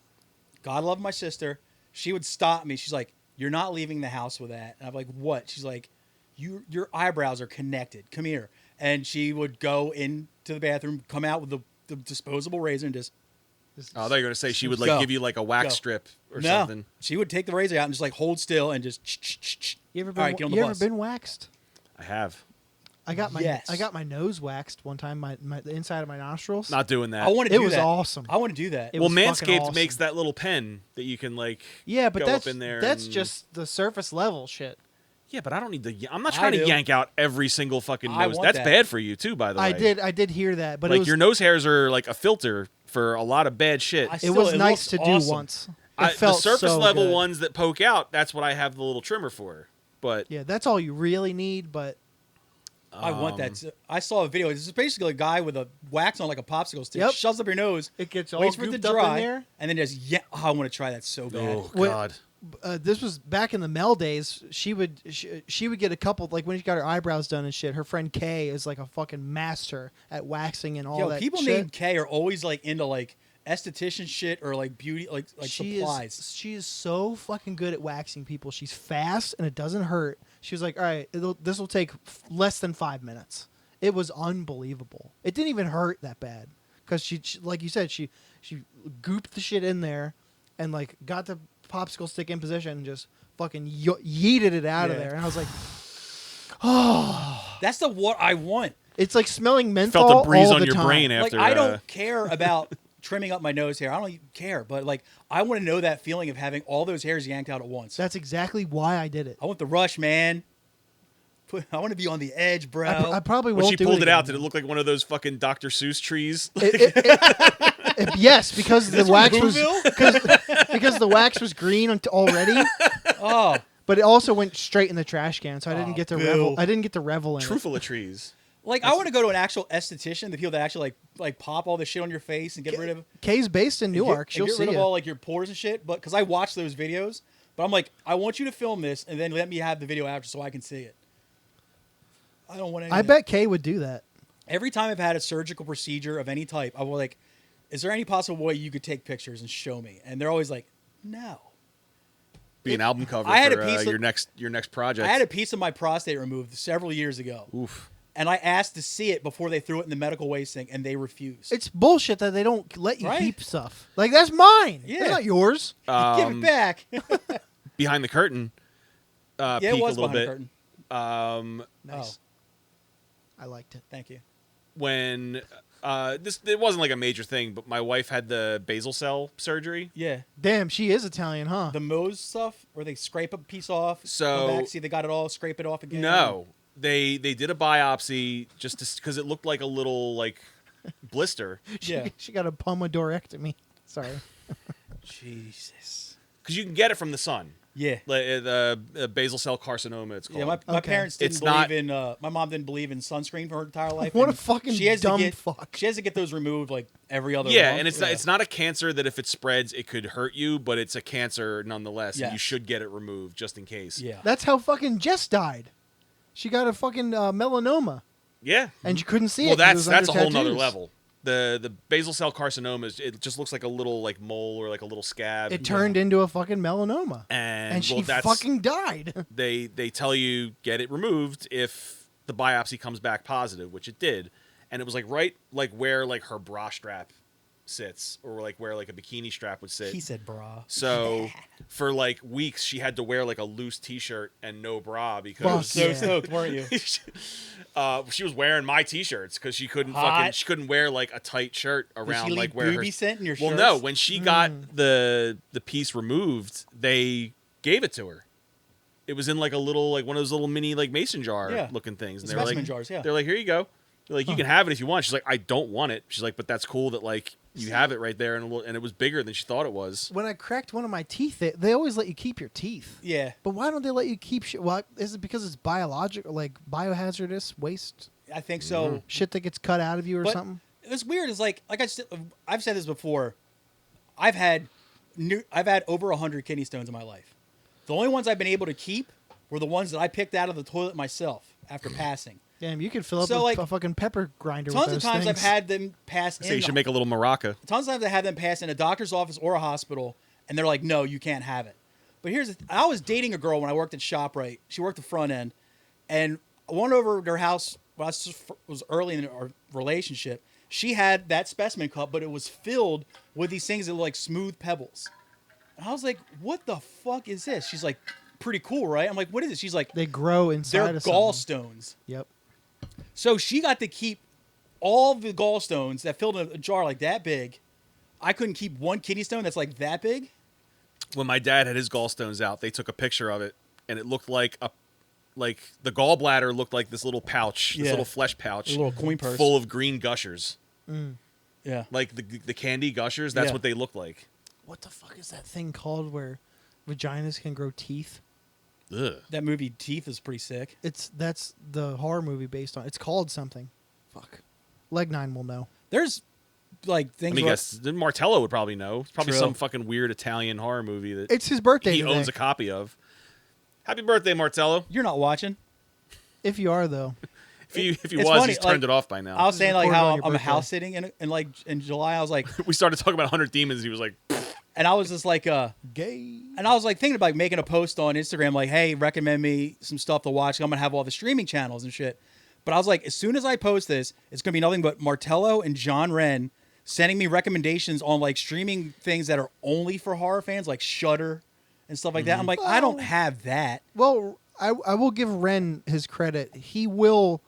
God love my sister. She would stop me. She's like, "You're not leaving the house with that." And I'm like, "What?" She's like, "Your eyebrows are connected. Come here." And she would go into the bathroom, come out with the disposable razor, and just Oh, they're gonna say she would Go. give you a wax Go. strip or no. something. She would take the razor out and just hold still and just. You ever All been? right, get on the you bus. ever been waxed? I have. I got my Yes. I got my nose waxed one time. The inside of my nostrils. Not doing that. I want to It do was that. awesome. I want to do that. It well, was fucking Manscaped awesome. makes that little pen that you can like. Yeah, but go that's up in there. that's and- just the surface level shit. Yeah, but I don't need to. I'm not I trying to do. yank out every single fucking I nose. want That's that. bad for you too, by the way. I did hear that, but like it was your nose hairs are like a filter for a lot of bad shit. I it still- was it nice looks to do awesome. once. It the felt surface so level good. ones that poke out, that's what I have the little trimmer for. But Yeah, that's all you really need. But I want that. I saw a video. This is basically a guy with a wax on like a popsicle stick. Yep. Shoves up your nose. it gets all Waits for it to gooped up dry, in there. and then just I want to try that so bad. oh Wait, god, This was back in the Mel days. She would get a couple, like when she got her eyebrows done and shit. Her friend Kay is like a fucking master at waxing and all Yo, that. people shit. named K are always like into like esthetician shit or like beauty, like supplies. She is so fucking good at waxing people. She's fast and it doesn't hurt. She was like, all right, this will take less than 5 minutes. It was unbelievable. It didn't even hurt that bad because she, like you said, she gooped the shit in there and like got the popsicle stick in position and just fucking yeeted it out of Yeah. there. And I was like, oh, That's what I want. it's like smelling menthol. felt a breeze all on the your time. brain Like after. I don't care about trimming up my nose hair. I don't even care, but like I want to know that feeling of having all those hairs yanked out at once. That's exactly why I did it. I want the rush, man. I want to be on the edge, bro. I probably when won't she do pulled it again. out, did it look like one of those fucking Dr. Seuss trees? Yes, because the This from wax was Whoville? because the wax was green already, Oh, but it also went straight in the trash can, so I didn't get to boo. revel. I didn't get to revel in it. Truffle of trees. like I want to go to an actual esthetician, the people that actually like pop all this shit on your face and get rid of Kay's based in Newark. Get, She'll get see rid of you. all like your pores and shit. But because I watch those videos, but I'm like, I want you to film this and then let me have the video after so I can see it. I don't want any I of that. bet Kay would do that. Every time I've had a surgical procedure of any type, I will like, is there any possible way you could take pictures and show me? And they're always like, no. Be an album cover I had for a piece of- your next project. I had a piece of my prostate removed several years ago, Oof. and I asked to see it before they threw it in the medical waste thing, and they refused. It's bullshit that they don't let you Right? keep stuff. Like that's mine. Yeah. That's not yours. Give it back. Behind the curtain. Yeah, peek it was a little behind bit. the curtain. Nice. Oh, I liked it. thank you. When it wasn't like a major thing, but my wife had the basal cell surgery. Yeah. Damn, she is Italian, huh? The Mohs stuff, where they scrape a piece off, So- come back, see they got it all, scrape it off again. No, they did a biopsy just because it looked like a little like blister. Yeah. She got a pomadorectomy. Sorry. Jesus. Because you can get it from the sun. Yeah. Like the basal cell carcinoma. It's called. Yeah, my Okay. parents didn't It's believe not- in. My mom didn't believe in sunscreen for her entire life. What and a fucking she has dumb to get, fuck. She has to get those removed like every other. Yeah, month. and it's not a cancer that if it spreads it could hurt you, but it's a cancer nonetheless. And you Yes. should get it removed just in case. Yeah. That's how fucking Jess died. She got a fucking melanoma, Yeah. and she couldn't see Well, it. 'cause it was that's a under whole nother tattoos. level. The basal cell carcinoma it just looks like a little like mole or like a little scab. It turned into a fucking melanoma, and she well, that's fucking died. they tell you get it removed if the biopsy comes back positive, which it did, and it was like right like where like her bra strap sits or like where like a bikini strap would sit. He said, "Bra." So for like weeks she had to wear like a loose t-shirt and no bra Fuck because So Yeah. stoked, weren't you? she was wearing my t-shirts because she couldn't Hot. she couldn't wear like a tight shirt Did around she leave like where her booby scent in your well shirts? no when she got the piece removed they gave it to her. It was in like a little like one of those little mini like mason jar Yeah. looking things. The And they were specimen like, jars, yeah. They're like, here you go. They're like, you can have it if you want. She's like, I don't want it. She's like, but that's cool that like you have it right there, and it was bigger than she thought it was. When I cracked one of my teeth, they always let you keep your teeth. Yeah. But why don't they let you keep shit? Well, is it because it's biological, like biohazardous waste I think so. shit that gets cut out of you or But something? it's weird. It's like I've said this before. I've had over 100 kidney stones in my life. The only ones I've been able to keep were the ones that I picked out of the toilet myself after passing. Damn, you could fill up So, with like, a fucking pepper grinder. Tons with of those times things. I've had them pass So you in. should make a little maraca. Tons of times I had them pass in a doctor's office or a hospital, and they're like, "No, you can't have it." But I was dating a girl when I worked at ShopRite. She worked the front end, and I went over to her house when I was early in our relationship. She had that specimen cup, but it was filled with these things that look like smooth pebbles. And I was like, "What the fuck is this?" She's like, "Pretty cool, right?" I'm like, "What is it?" She's like, They grow inside "They're of something. gallstones." Yep. So she got to keep all the gallstones that filled a jar like that big. I couldn't keep one kidney stone that's like that big. When my dad had his gallstones out, they took a picture of it, and it looked like the gallbladder looked like this little pouch, this little flesh pouch, A little coin purse. full of green gushers. Yeah. Like the candy gushers. That's Yeah. what they look like. What the fuck is that thing called where vaginas can grow teeth? Ugh. That movie Teeth is pretty sick. That's the horror movie based on. It's called something. Fuck. Leg 9 will know. There's like things. Let me where- guess. Then Martello would probably know. It's probably True. some fucking weird Italian horror movie that It's his birthday he today. owns a copy of. Happy birthday, Martello. You're not watching. If you are though. If he It's was, funny, he's turned like, it off by now. I was saying like recorded how on your I'm birthday. house sitting and like in July I was like, We started talking about 100 Demons. He was like, and I was just like Gay. and I was like thinking about like, making a post on Instagram like, hey, recommend me some stuff to watch. I'm gonna have all the streaming channels and shit. But I was like, as soon as I post this, it's gonna be nothing but Martello and John Wren sending me recommendations on like streaming things that are only for horror fans, like Shudder and stuff like that. I'm like, I don't have that. Well, I will give Ren his credit. He will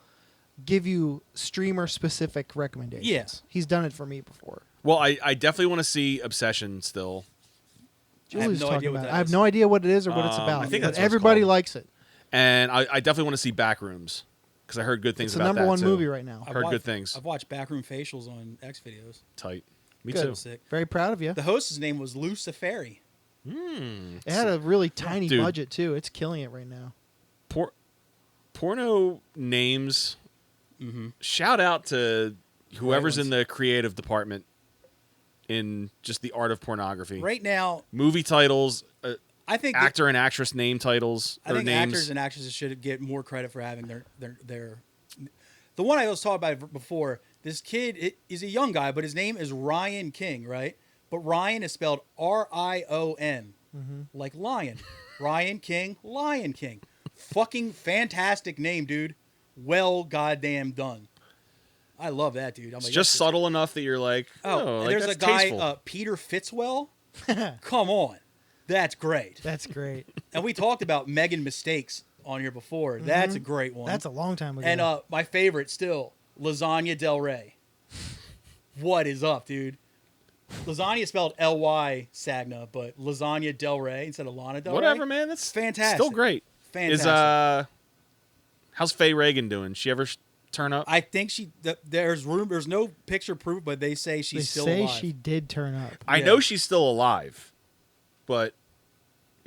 give you streamer specific recommendations. Yes. He's done it for me before. well, I definitely want to see Obsession still. I have Julie's no talking idea what about it. that I have is. no idea what it is or what it's I about. think but that's what it's everybody called. likes it. And I definitely want to see Backrooms because I heard good things It's the about number that one too. movie right now. I've Heard watched- good things. I've watched backroom facials on X videos. Tight. Me Good. too. Sick. Very proud of you. The host's name was Luciferi. It had a really tiny Dude. budget too. It's killing it right now. Porno names. Shout out to whoever's in ones. the creative department in just the art of pornography. Right now, Movie titles, I think actor and actress name titles I or think names. actors and actresses should get more credit for having their. The one I was talking about before. This kid is a young guy, but his name is Ryan King, right? But Ryan is spelled Rion, like lion. Ryan King, Lion King. Fucking fantastic name, dude. Well, goddamn done. I love that, dude. I'm It's like, just that's subtle enough that you're like, Oh, oh, and like, there's that's a guy, tasteful. Peter Fitzwell. Come on, that's great. That's great. And we talked about Megan Mistakes on here before. That's a great one. That's a long time ago. And my favorite still, Lasagna Del Rey. What is up, dude? Lasagna is spelled L-Y Sagna, but Lasagna Del Rey instead of Lana Del Rey. Whatever, man. That's Fantastic. Still great. Fantastic. Is how's Faye Reagan doing? She ever turn up? I think there's no picture proof, but they say they she's still say alive. she did turn up. I yeah. know she's still alive, but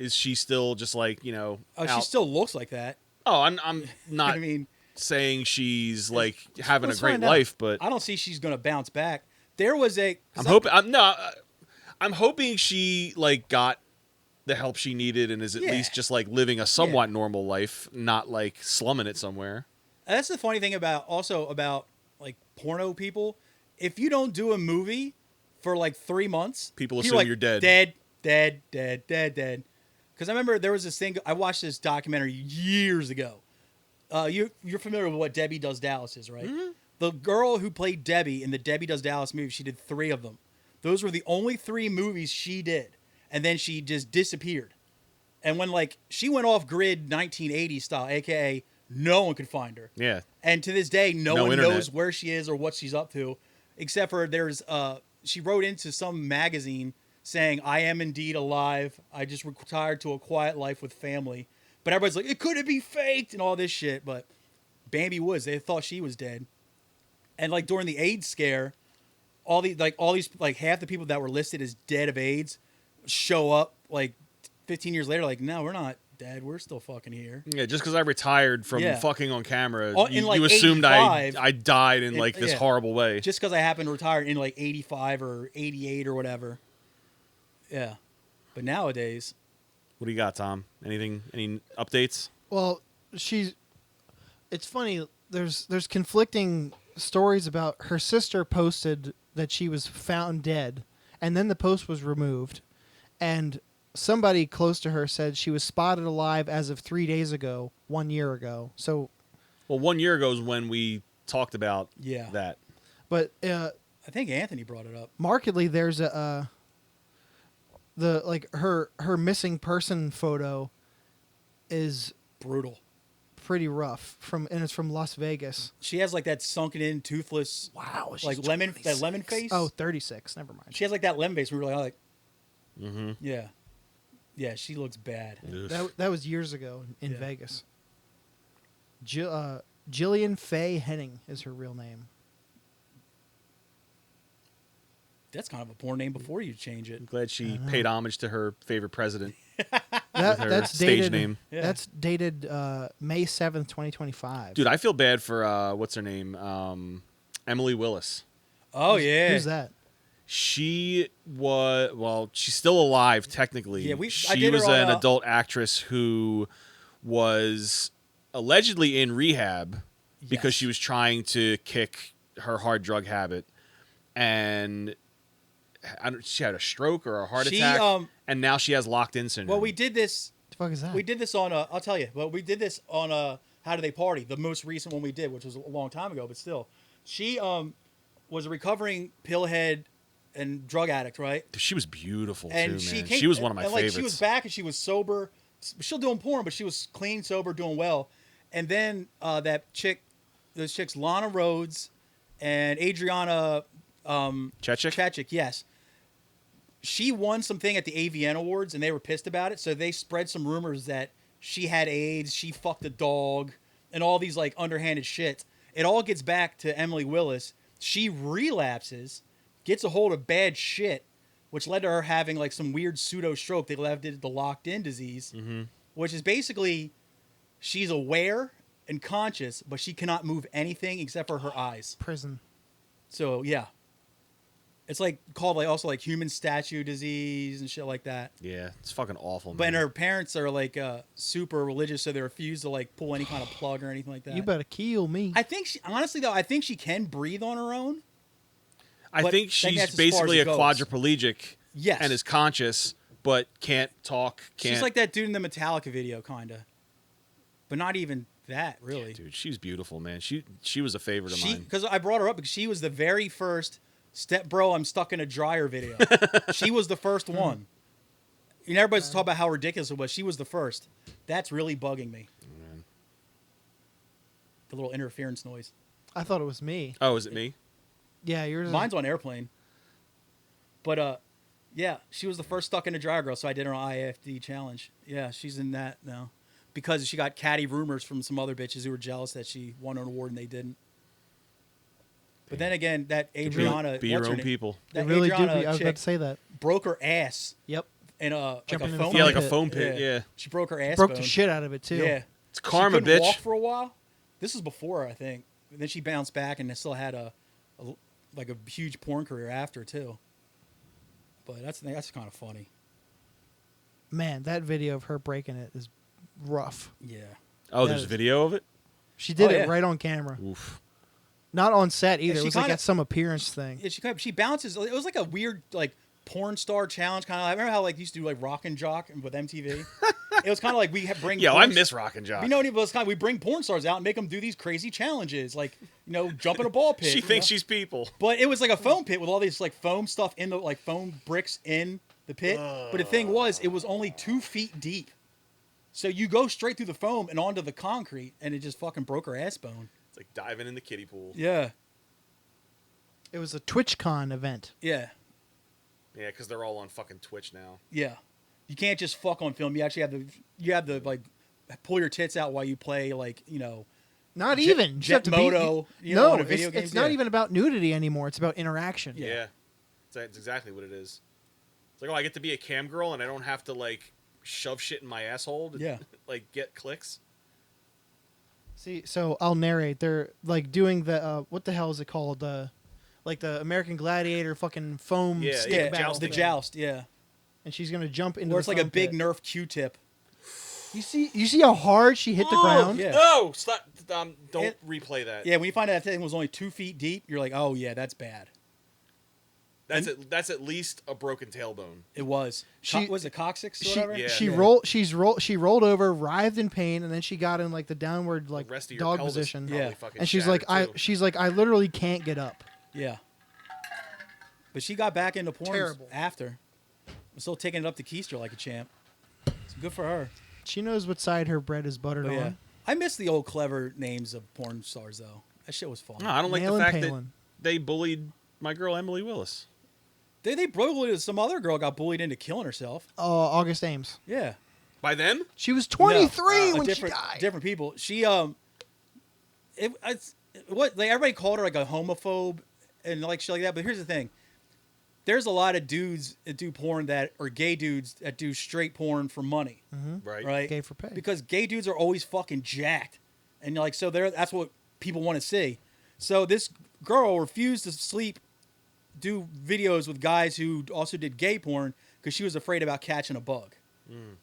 is she still just like Oh, she out? still looks like that. Oh, I'm not I mean, saying she's like having a let's great find out. life, but I don't see she's going to bounce back. There was I'm hoping she like got the help she needed and is at Yeah. least just like living a somewhat normal life, not like slumming it somewhere. That's the funny thing about like porno people. If you don't do a movie for like 3 months, People are assume like, you're dead. Dead. Because I remember there was this thing. I watched this documentary years ago. You're familiar with what Debbie Does Dallas is, right? Mm-hmm. The girl who played Debbie in the Debbie Does Dallas movie, she did 3 of them. Those were the only 3 movies she did, and then she just disappeared. And when like she went off grid 1980 style, aka no one could find her. Yeah. And to this day, no No one internet. knows where she is or what she's up to, except for she wrote into some magazine saying, "I am indeed alive. I just retired to a quiet life with family." But everybody's like, "It couldn't be faked" and all this shit. But Bambi Woods, they thought she was dead. And like during the AIDS scare, all these half the people that were listed as dead of AIDS show up like 15 years later, like, "No, we're not dead. We're still fucking here." Yeah, just because I retired from Yeah. fucking on camera, Oh, in, you, like, you assumed 85, I died in like this yeah. horrible way. Just because I happened to retire in like 85 or 88 or whatever. Yeah. But nowadays, What do you got, Tom? Any updates? Well, it's funny. There's conflicting stories about her sister posted that she was found dead, and then the post was removed, and somebody close to her said she was spotted alive as of 3 days ago, 1 year ago. So, Well, 1 year ago is when we talked about Yeah. that. but I think Anthony brought it up. markedly there's her missing person photo is Brutal. pretty rough. And it's from Las Vegas. She has like that sunken in, toothless, Wow, she's like lemon, that 26. lemon face. Oh, 36. Never mind. She has like that lemon face. We were like, Mm-hmm. yeah, yeah. She looks bad. That was years ago in Yeah. Vegas. Jillian Faye Henning is her real name. That's kind of a poor name before you change it. I'm glad she paid homage to her favorite president. Her That's stage dated. name. Yeah. That's dated May 7th, 2025. Dude, I feel bad for what's her name? Emily Willis. Oh yeah. Who's that? She she's still alive technically. Yeah, I she did was her on an a- adult actress who was allegedly in rehab because Yes. she was trying to kick her hard drug habit, and she had a stroke or a heart She, attack, and now she has locked-in syndrome. Well, we did this. The fuck is that? We did this on. I'll tell you. But we did this on How Do They Party? The most recent one we did, which was a long time ago, but still, she was a recovering pillhead and drug addict, right? She was beautiful And too, she man. came, She was one of my and, favorites. She was back and she was sober, still doing porn, but she was clean, sober, doing well. And then those chicks, Lana Rhodes and Adriana Chechik? yes. She won something at the AVN Awards, and they were pissed about it. So they spread some rumors that she had AIDS, she fucked a dog, and all these like underhanded shit. It all gets back to Emily Willis. She relapses, gets a hold of bad shit, which led to her having like some weird pseudo stroke. They left it the locked-in disease, which is basically she's aware and conscious, but she cannot move anything except for her eyes. Prison. So yeah, it's like called like also like human statue disease and shit like that. Yeah, it's fucking awful, But man. her parents are like super religious, so they refuse to like pull any kind of plug or anything like that. You better kill me. I think honestly though, I think she can breathe on her own. I but think that's she's as far as basically it a goes. quadriplegic Yes. and is conscious, but can't talk. She's like that dude in the Metallica video, kinda, but not even that really. Dude, she's beautiful, man. She was a favorite of mine. Because I brought her up because she was the very first Step Bro, I'm Stuck in a Dryer video. She was the first one. And everybody's talking about how ridiculous it was. She was the first. That's really bugging me. Man. The little interference noise. I thought it was me. Oh, is it me? Yeah, yours. Mine's on airplane. But yeah, she was the first Stuck in a Dryer girl, so I did her on IFD challenge. Yeah, she's in that now. Because she got catty rumors from some other bitches who were jealous that she won an award and they didn't. But then again, that Adriana, Be your what's her own name? people. They That really do. Adriana I was chick about to say that. broke her ass Yep. in a Jumping in a foam. foam Yeah, like a pit. foam pit. Yeah. She broke her ass. Broke the bone. shit out of it too. Yeah, It's karma, she couldn't bitch. walk for a while. This was before, I think. Then she bounced back and still had a huge porn career after too. But that's kind of funny. Man, that video of her breaking it is rough. Yeah. Oh, That there's is- video of it? She did Oh, it yeah. right on camera. Oof. Not on set either. she It was like kinda- at some appearance thing. Yeah, she bounces. It was like a weird like porn star challenge kind of. I remember how like used to do like Rock and Jock with MTV. It was kind of like bring. Yo, I porn- miss Rock and Jock. You know, it was kind of we bring porn stars out and make them do these crazy challenges, like jump in a ball pit. She you thinks know? she's people. But it was like a foam pit with all these like foam stuff in the like foam bricks in the pit. But the thing was, it was only 2 feet deep. So you go straight through the foam and onto the concrete, and it just fucking broke her ass bone. It's like diving in the kiddie pool. Yeah, It was a TwitchCon event. yeah, Yeah, because they're all on fucking Twitch now. yeah. You can't just fuck on film. You actually have to like pull your tits out while you play Not Jet- even. You just have to Jetmoto, be, you know, no, on a video it's games, not yeah. even about nudity anymore. It's about interaction. Yeah. Yeah. That's exactly what it is. It's like, oh, I get to be a cam girl and I don't have to, like, shove shit in my asshole to, Yeah. like, get clicks. See, so I'll narrate. They're like doing the what the hell is it called? Like the American Gladiator fucking foam Yeah, stick Yeah, battle the thing. joust, yeah. And she's gonna jump into. Or it's the like a foam big pit. Nerf Q-tip. You see how hard she hit the ground? Yeah. No! Stop. Don't It- replay that. Yeah, when you find out that thing was only 2 feet deep, you're like, oh yeah, that's bad. That's at least a broken tailbone. It was. Was it coccyx or She whatever? Yeah. she rolled over, writhed in pain, and then she got in like the downward like The rest of your dog pelvis position. probably Yeah. fucking And she's shattered, like, too. I literally can't get up. Yeah. But she got back into porn Terrible. after. I'm still taking it up to Keister like a champ. It's good for her. She knows what side her bread is buttered But yeah. on. I miss the old clever names of porn stars though. That shit was fun. No, I don't like Nail the and fact that Palin. they bullied my girl Emily Willis. They bullied some other girl got bullied into killing herself. August Ames. Yeah. By them? She was 23 No, when she different, died. Different people. She what like everybody called her like a homophobe and like shit like that. But here's the thing: there's a lot of dudes that do porn that or gay dudes that do straight porn for money, Right. right? Gay for pay. Because gay dudes are always fucking jacked, and like so that's what people want to see. So this girl refused to do videos with guys who also did gay porn because she was afraid about catching a bug.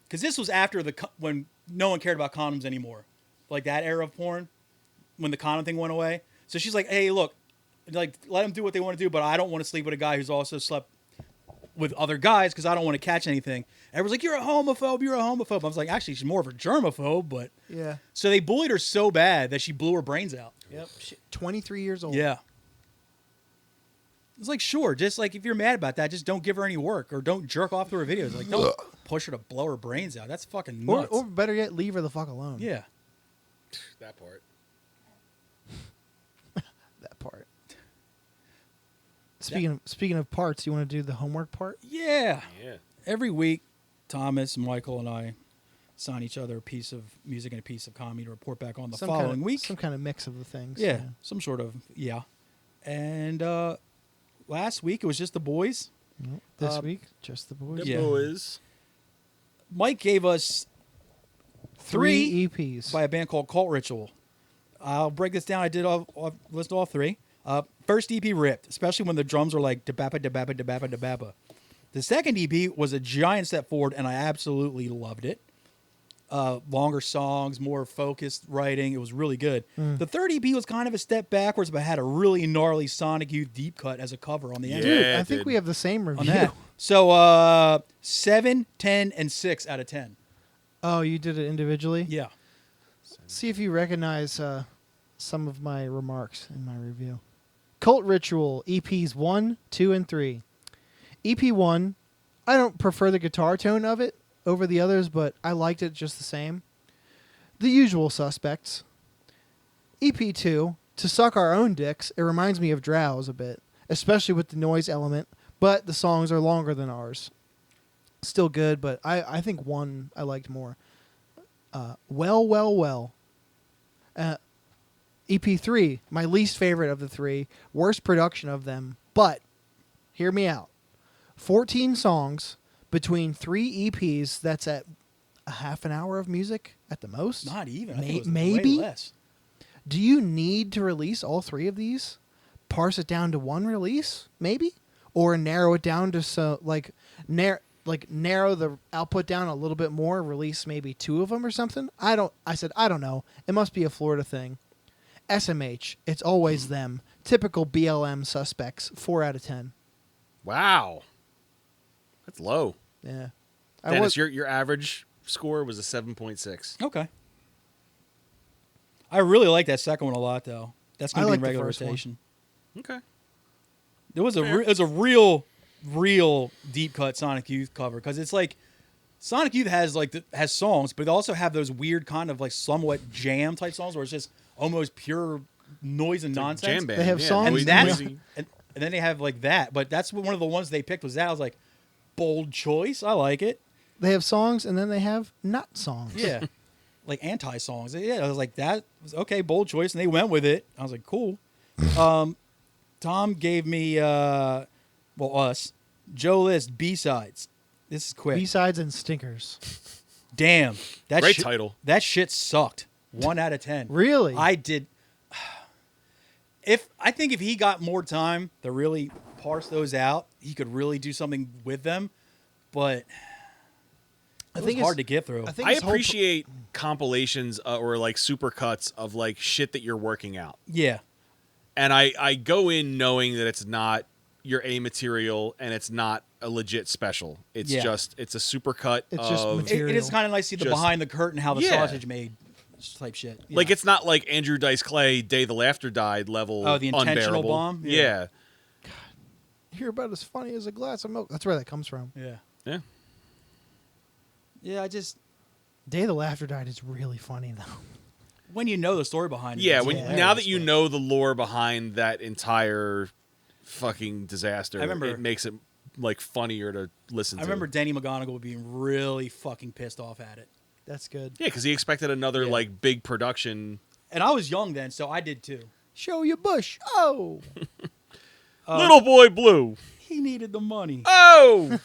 Because this was after when no one cared about condoms anymore, like that era of porn, when the condom thing went away. So she's like, "Hey, look, like let them do what they want to do, but I don't want to sleep with a guy who's also slept with other guys because I don't want to catch anything." Everyone's like, "You're a homophobe. You're a homophobe." I was like, "Actually, she's more of a germaphobe." But Yeah. so they bullied her so bad that she blew her brains out. Yep. 23 years old. Yeah. It's like, sure, just like if you're mad about that, just don't give her any work or don't jerk off to her videos. Like, don't push her to blow her brains out. That's fucking nuts. Or better yet, leave her the fuck alone. Yeah. That part. That part. Speaking of parts, you want to do the homework part? Yeah. Yeah. Every week, Thomas, Michael, and I sign each other a piece of music and a piece of comedy to report back on the following week. Some kind of mix of the things. Yeah, some sort of, And last week, it was just the boys. Nope. This week, just the boys. The Yeah. boys. Mike gave us Three EPs. by a band called Cult Ritual. I'll break this down. I did list all three. First EP ripped, especially when the drums are like da-bappa, da-bappa, da-bappa, da-bappa. The second EP was a giant step forward, and I absolutely loved it. Longer songs, more focused writing. It was really good. The third EP was kind of a step backwards, but had a really gnarly Sonic Youth deep cut as a cover on the end. Dude, Yeah, I think dude. we have the same On review. that. So 7, 10, and 6 out of 10. Oh, you did it individually? Yeah. See if you recognize some of my remarks in my review. Cult Ritual, EPs 1, 2, and 3. EP 1, I don't prefer the guitar tone of it over the others, but I liked it just the same. The Usual Suspects. EP 2, To Suck Our Own Dicks, it reminds me of Drowse a bit, especially with the noise element, but the songs are longer than ours. Still good, but I think 1 I liked more. Well. EP3, my least favorite of the 3, worst production of them, but hear me out. 14 songs between 3 EPs, that's at a half an hour of music at the most. Not even. I think it was Maybe? way less. Do you need to release all 3 of these? Parse it down to 1 release, maybe? Or narrow it down to narrow the output down a little bit more, release maybe 2 of them or something? I don't know. It must be a Florida thing. SMH, it's always them. Typical BLM suspects, 4 out of 10. Wow. That's low. Yeah. Dennis, your average score was a 7.6. Okay. I really like that second one a lot, though. That's going I to like be the in regular first one. rotation. Okay. There was Fair. it was a real deep cut Sonic Youth cover because it's like Sonic Youth has songs, but they also have those weird kind of like somewhat jam type songs where it's just almost pure noise and nonsense. Jam band. They have yeah, songs And noisy, that's noisy. and then they have like that, but that's one of the ones they picked was that. I was like, bold choice. I like it. They have songs, and then they have not songs. Yeah. Like anti songs. Yeah, I was like, that was okay, bold choice, and they went with it. I was like, cool. Tom gave me us, Joe List B-sides. This is quick. B-sides and stinkers. Damn. That Great title. That shit sucked. 1 out of 10. Really? I did. I think if he got more time to really parse those out, he could really do something with them. But I it think was hard to get through. I think I his whole appreciate compilations or like supercuts of like shit that you're working out. Yeah. And I go in knowing that it's not your A material and it's not a legit special. It's Yeah. it's a supercut It's just of material. It is kind of nice to see the Just- behind the curtain how the Yeah. sausage made type shit. like Yeah. it's not like Andrew Dice Clay Day the Laughter Died level. Oh, the intentional unbearable. bomb? Yeah. Yeah. You're about as funny as a glass of milk. That's where that comes from. Yeah. Yeah. Yeah, I just Day the Laughter Died is really funny, though. when you know the story behind it. Yeah, it's when hilarious, now that you but- know the lore behind that entire fucking disaster, I remember- it makes it like funnier to listen to. I remember Danny McGonigal being really fucking pissed off at it. That's good. Yeah, because he expected another Yeah. like big production. And I was young then, so I did too. Show your bush. Oh. Little Boy Blue. He needed the money. Oh,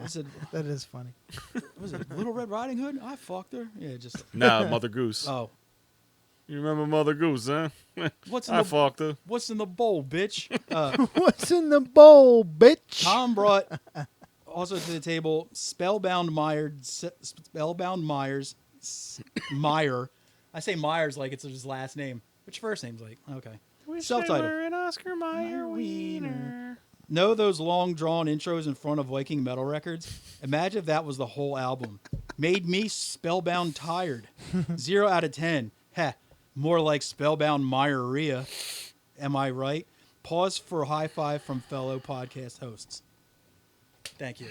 Was it, That is funny. was it Little Red Riding Hood? I fucked her. Yeah, just. nah, Mother Goose. Oh, You remember Mother Goose, huh? what's in I the fucked her. What's in the bowl, bitch? What's in the bowl, bitch? Tom brought also to the table Spellbound Meyer. Meyer. I say Myers like it's his last name. Which first name's like okay. Self-titled. an Oscar Mayer wiener. Know those long drawn intros in front of Viking metal records? Imagine if that was the whole album. Made me spellbound tired. 0 out of 10. Heh. More like spellbound Myeria. Am I right? Pause for a high five from fellow podcast hosts. Thank you.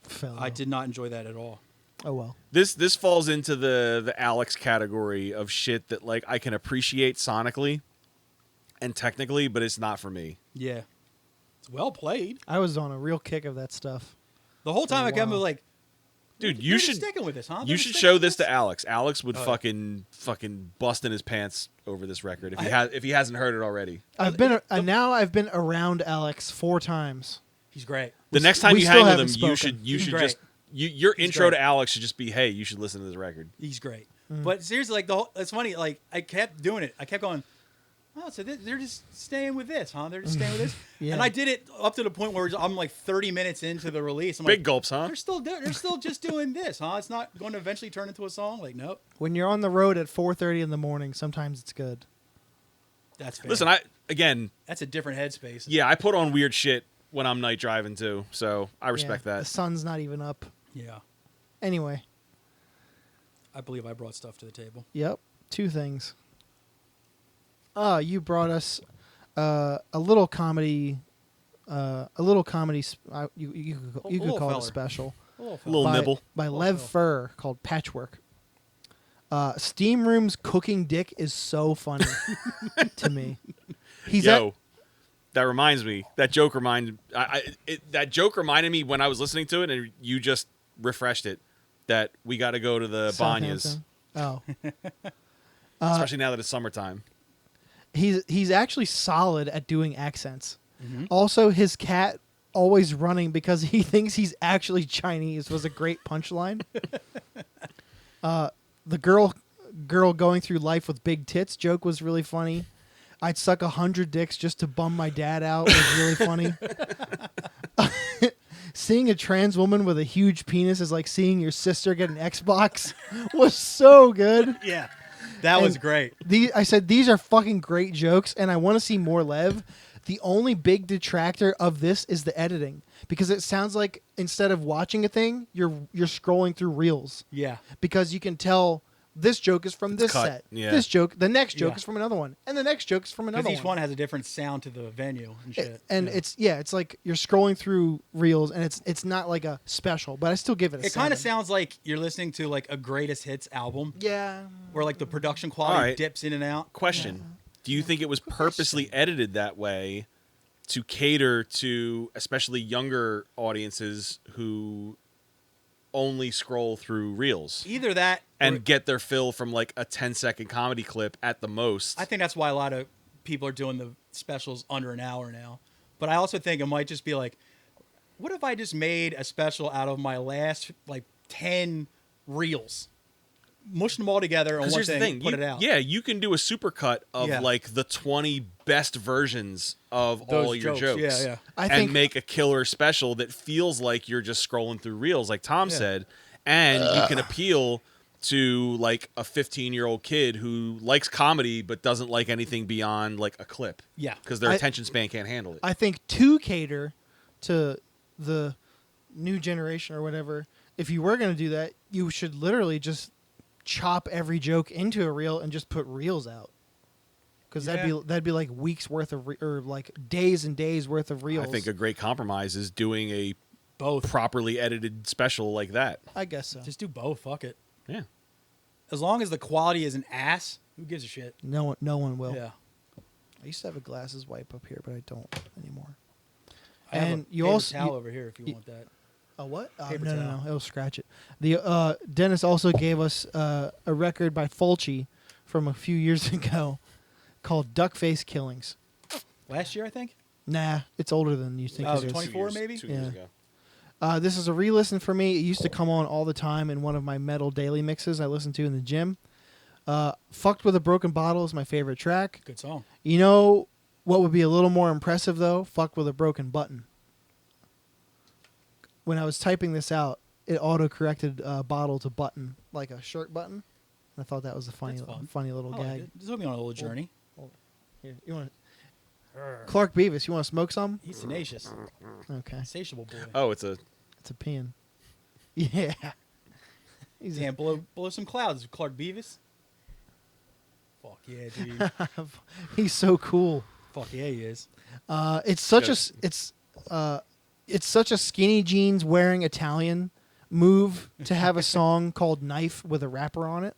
Fellow. I did not enjoy that at all. Oh well. This falls into the Alex category of shit that like I can appreciate sonically and technically, but it's not for me. Yeah. It's well played. I was on a real kick of that stuff. The whole time I kept Wow. like, Dude, they're you just should sticking with this, huh? you They're should just show sticking with this to Alex. Alex would Oh, yeah. fucking bust in his pants over this record if he hasn't heard it already. I've been now I've been around Alex 4 times. He's great. The next time we you still hang with him, haven't you spoken. should He's just great. your He's intro great. to Alex should just be, hey, you should listen to this record. He's great. Mm. But seriously, like it's funny. Like I kept doing it. I kept going. Oh, so they're just staying with this, huh? They're just staying with this. Yeah. And I did it up to the point where I'm like 30 minutes into the release. I'm Big like, gulps, huh? they're still just doing this, huh? It's not going to eventually turn into a song. Like, nope. When you're on the road at 4:30 in the morning, sometimes it's good. That's fair. Listen, That's a different headspace. I put on weird shit when I'm night driving too, so I respect Yeah, The that. sun's not even up. Yeah. Anyway, I believe I brought stuff to the table. yep. 2 things. You brought us a little comedy. You could little call it a feller. special. Oh, Little by, nibble. by Little Lev fella. Fur called Patchwork. Steam Room's cooking dick is so funny to me. He's at, That reminds me. That joke reminded me when I was listening to it, and you just refreshed it. That we got to go to the Banyas, Southampton. Oh, especially now that it's summertime. he's actually solid at doing accents. Mm-hmm. Also, his cat always running because he thinks he's actually Chinese was a great punchline. The girl going through life with big tits joke was really funny. I'd suck 100 dicks just to bum my dad out was really funny. Seeing a trans woman with a huge penis is like seeing your sister get an Xbox was so good. Yeah. That was And great. I said, these are fucking great jokes, and I want to see more Lev. The only big detractor of this is the editing, because it sounds like instead of watching a thing, you're scrolling through reels, Yeah. because you can tell this joke is from this cut, set. yeah. This joke, the next joke Yeah. is from another one, and the next joke is from another Because each one. one has a different sound to the venue and shit. And Yeah. it's like you're scrolling through reels, and it's not like a special, but I still give it a It kind of 7. sounds like you're listening to like a greatest hits album Yeah. where like the production quality Alright. dips in and out. Question: Do you think it was purposely edited that way to cater to especially younger audiences who only scroll through reels Either that or and get their fill from like a 10-second comedy clip at the most? I think that's why a lot of people are doing the specials under an hour now. But I also think it might just be like, what if I just made a special out of my last like 10 reels? Mushed them all together on Because one here's the thing, thing, put it out. yeah, you can do a supercut of Yeah. like the 20 best versions of all Those your jokes. Yeah, yeah. I and think make a killer special that feels like you're just scrolling through reels, like Tom said, and you can appeal to like a 15-year-old kid who likes comedy but doesn't like anything beyond like a clip. Yeah. because their I- attention span can't handle it. I think to cater to the new generation or whatever, if you were going to do that, you should literally just chop every joke into a reel and just put reels out. Because that'd be like weeks worth of or like days and days worth of reels. I think a great compromise is doing a Both. properly edited special like that. I guess so. Just do both. Fuck it. Yeah. As long as the quality is an ass, who gives a shit? No one will. Yeah. I used to have a glasses wipe up here, but I don't anymore. I have And a you paper also towel over here if you want that. a what? Paper No, towel. it'll scratch it. The Dennis also gave us a record by Fulci from a few years ago called Duckface Killings. Last year, I think. Nah, it's older than you think Oh, it is. 24 maybe? 2 years Yeah. ago. This is a re-listen for me. It used to come on all the time in one of my metal daily mixes I listened to in the gym. Fucked with a Broken Bottle is my favorite track. Good song. You know what would be a little more impressive, though? Fucked with a Broken Button. When I was typing this out, it auto-corrected bottle to button, like a shirt button. I thought that was a funny, That's fun. funny little I gag. like it. This took me on a little journey. Here, you want Clark Beavis? You want to smoke some? He's tenacious. Okay, Insatiable boy. Oh, it's a it's a peeing. Yeah, he's Damn, blow some clouds, Clark Beavis. Fuck yeah, dude. he's so cool. Fuck yeah, he is. It's such Yes. it's such a skinny jeans wearing Italian move to have a song called Knife with a rapper on it.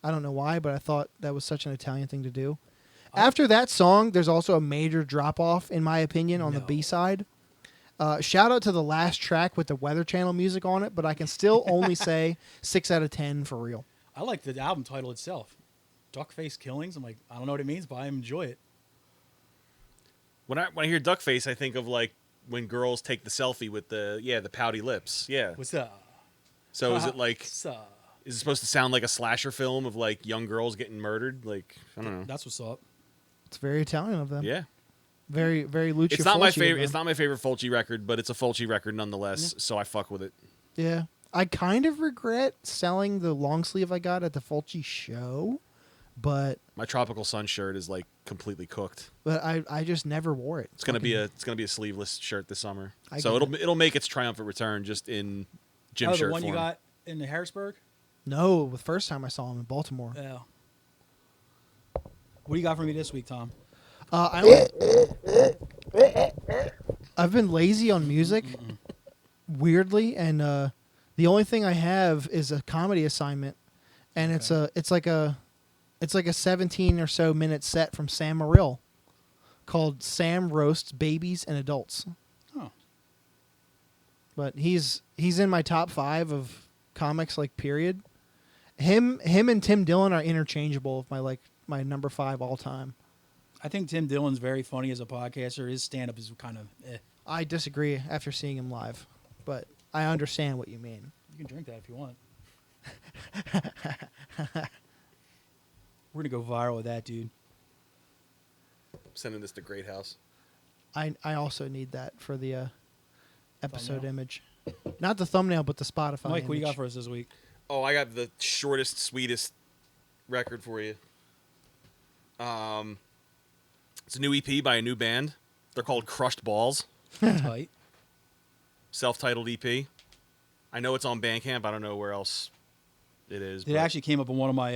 I don't know why, but I thought that was such an Italian thing to do. After that song, there's also a major drop off, in my opinion, on the No. B side. Shout out to the last track with the Weather Channel music on it, but I can still only say 6 out of 10 for real. I like the album title itself. Duckface Killings. I'm like, I don't know what it means, but I enjoy it. when I hear Duckface, I think of like when girls take the selfie with the pouty lips. Yeah. What's up? So is it like What's up? is it supposed to sound like a slasher film of like young girls getting murdered? Like I don't know. That's what's up. It's very Italian of them. Yeah. Very, very Lucio It's not my Fulci of favorite. them. It's not my favorite Fulci record, but it's a Fulci record nonetheless. So I fuck with it. Yeah. I kind of regret selling the long sleeve I got at the Fulci show, but My Tropical Sun shirt is like completely cooked. I just never wore it. It's gonna be a sleeveless shirt this summer. I So get it'll make its triumphant return just in gym Oh, shirt the one form. you got in the Harrisburg? No, the first time I saw him in Baltimore. Yeah. What do you got for me this week, Tom? I've been lazy on music, weirdly, and the only thing I have is a comedy assignment, and it's like a 17 or so minute set from Sam Morrill called Sam Roasts Babies and Adults. Oh. But he's in my top 5 of comics, like, period. Him and Tim Dillon are interchangeable of my number 5 all time. I think Tim Dillon's very funny as a podcaster. His stand-up is kind of I disagree after seeing him live, but I understand what you mean. You can drink that if you want. We're going to go viral with that, dude. I'm sending this to Great House. I also need that for the episode Thumbnail. image. Not the thumbnail, but the Spotify Mike, what do you got image. for us this week? Oh, I got the shortest, sweetest record for you. It's a new EP by a new band. They're called Crushed Balls. Tight. Self-titled EP. I know it's on Bandcamp. I don't know where else it is. It but- actually came up on one of my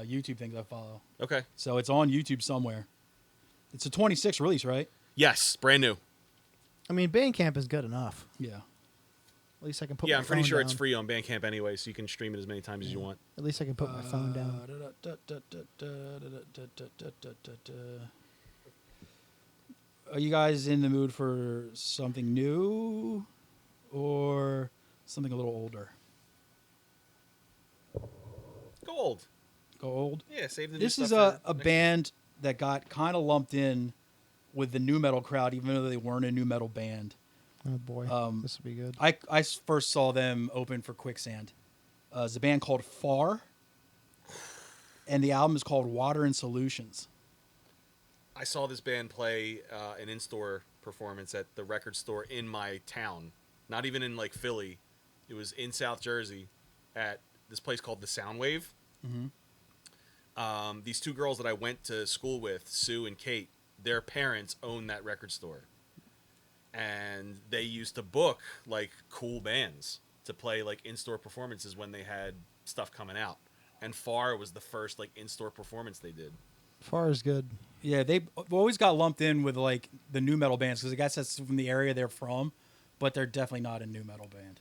YouTube things I follow. Okay. So it's on YouTube somewhere. It's a 26 release, right? Yes, brand new. I mean, Bandcamp is good enough. Yeah. At least I can put Yeah, my I'm pretty phone sure it's down. free on Bandcamp anyway, so you can stream it as many times as you want. At least I can put my phone down. Are you guys in the mood for something new or something a little older? Go old. Go old. Yeah, save the new This stuff is for a next- band that got kind of lumped in with the new metal crowd, even though they weren't a new metal band. Oh boy, Um, this will be good. I first saw them open for Quicksand. It's a band called Far, and the album is called Water and Solutions. I saw this band play an in-store performance at the record store in my town. Not even in like Philly. It was in South Jersey at this place called the Soundwave. Mm-hmm. These two girls that I went to school with, Sue and Kate, their parents owned that record store. And they used to book like cool bands to play like in-store performances when they had stuff coming out. And Far was the first like in-store performance they did. Far is good. Yeah, they always got lumped in with like the new metal bands because I guess that's from the area they're from, but they're definitely not a new metal band.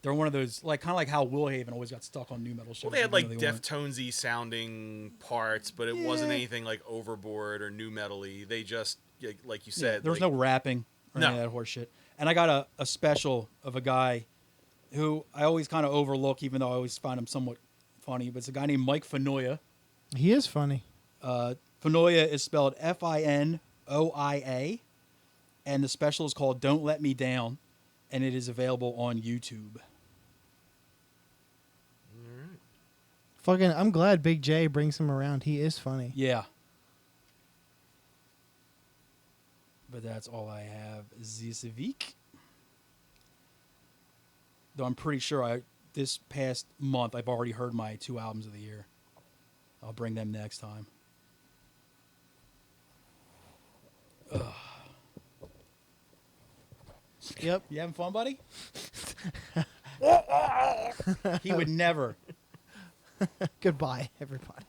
They're one of those, like, kind of like how Willhaven always got stuck on new metal shows. Well, they had like even though weren't. Deftonesy sounding parts, but it wasn't anything like overboard or new metally. They just, like you said, There was like, no rapping or any of that horse shit. And I got a special of a guy who I always kind of overlook, even though I always find him somewhat funny. But it's a guy named Mike Finoia. He is funny. Finoia is spelled Finoia, and the special is called "Don't Let Me Down," and it is available on YouTube. Fucking, I'm glad Big J brings him around. He is funny. Yeah. But that's all I have this week. Though I'm pretty sure this past month I've already heard my 2 albums of the year. I'll bring them next time. Ugh. Yep. You having fun, buddy? He would never. Goodbye, everybody.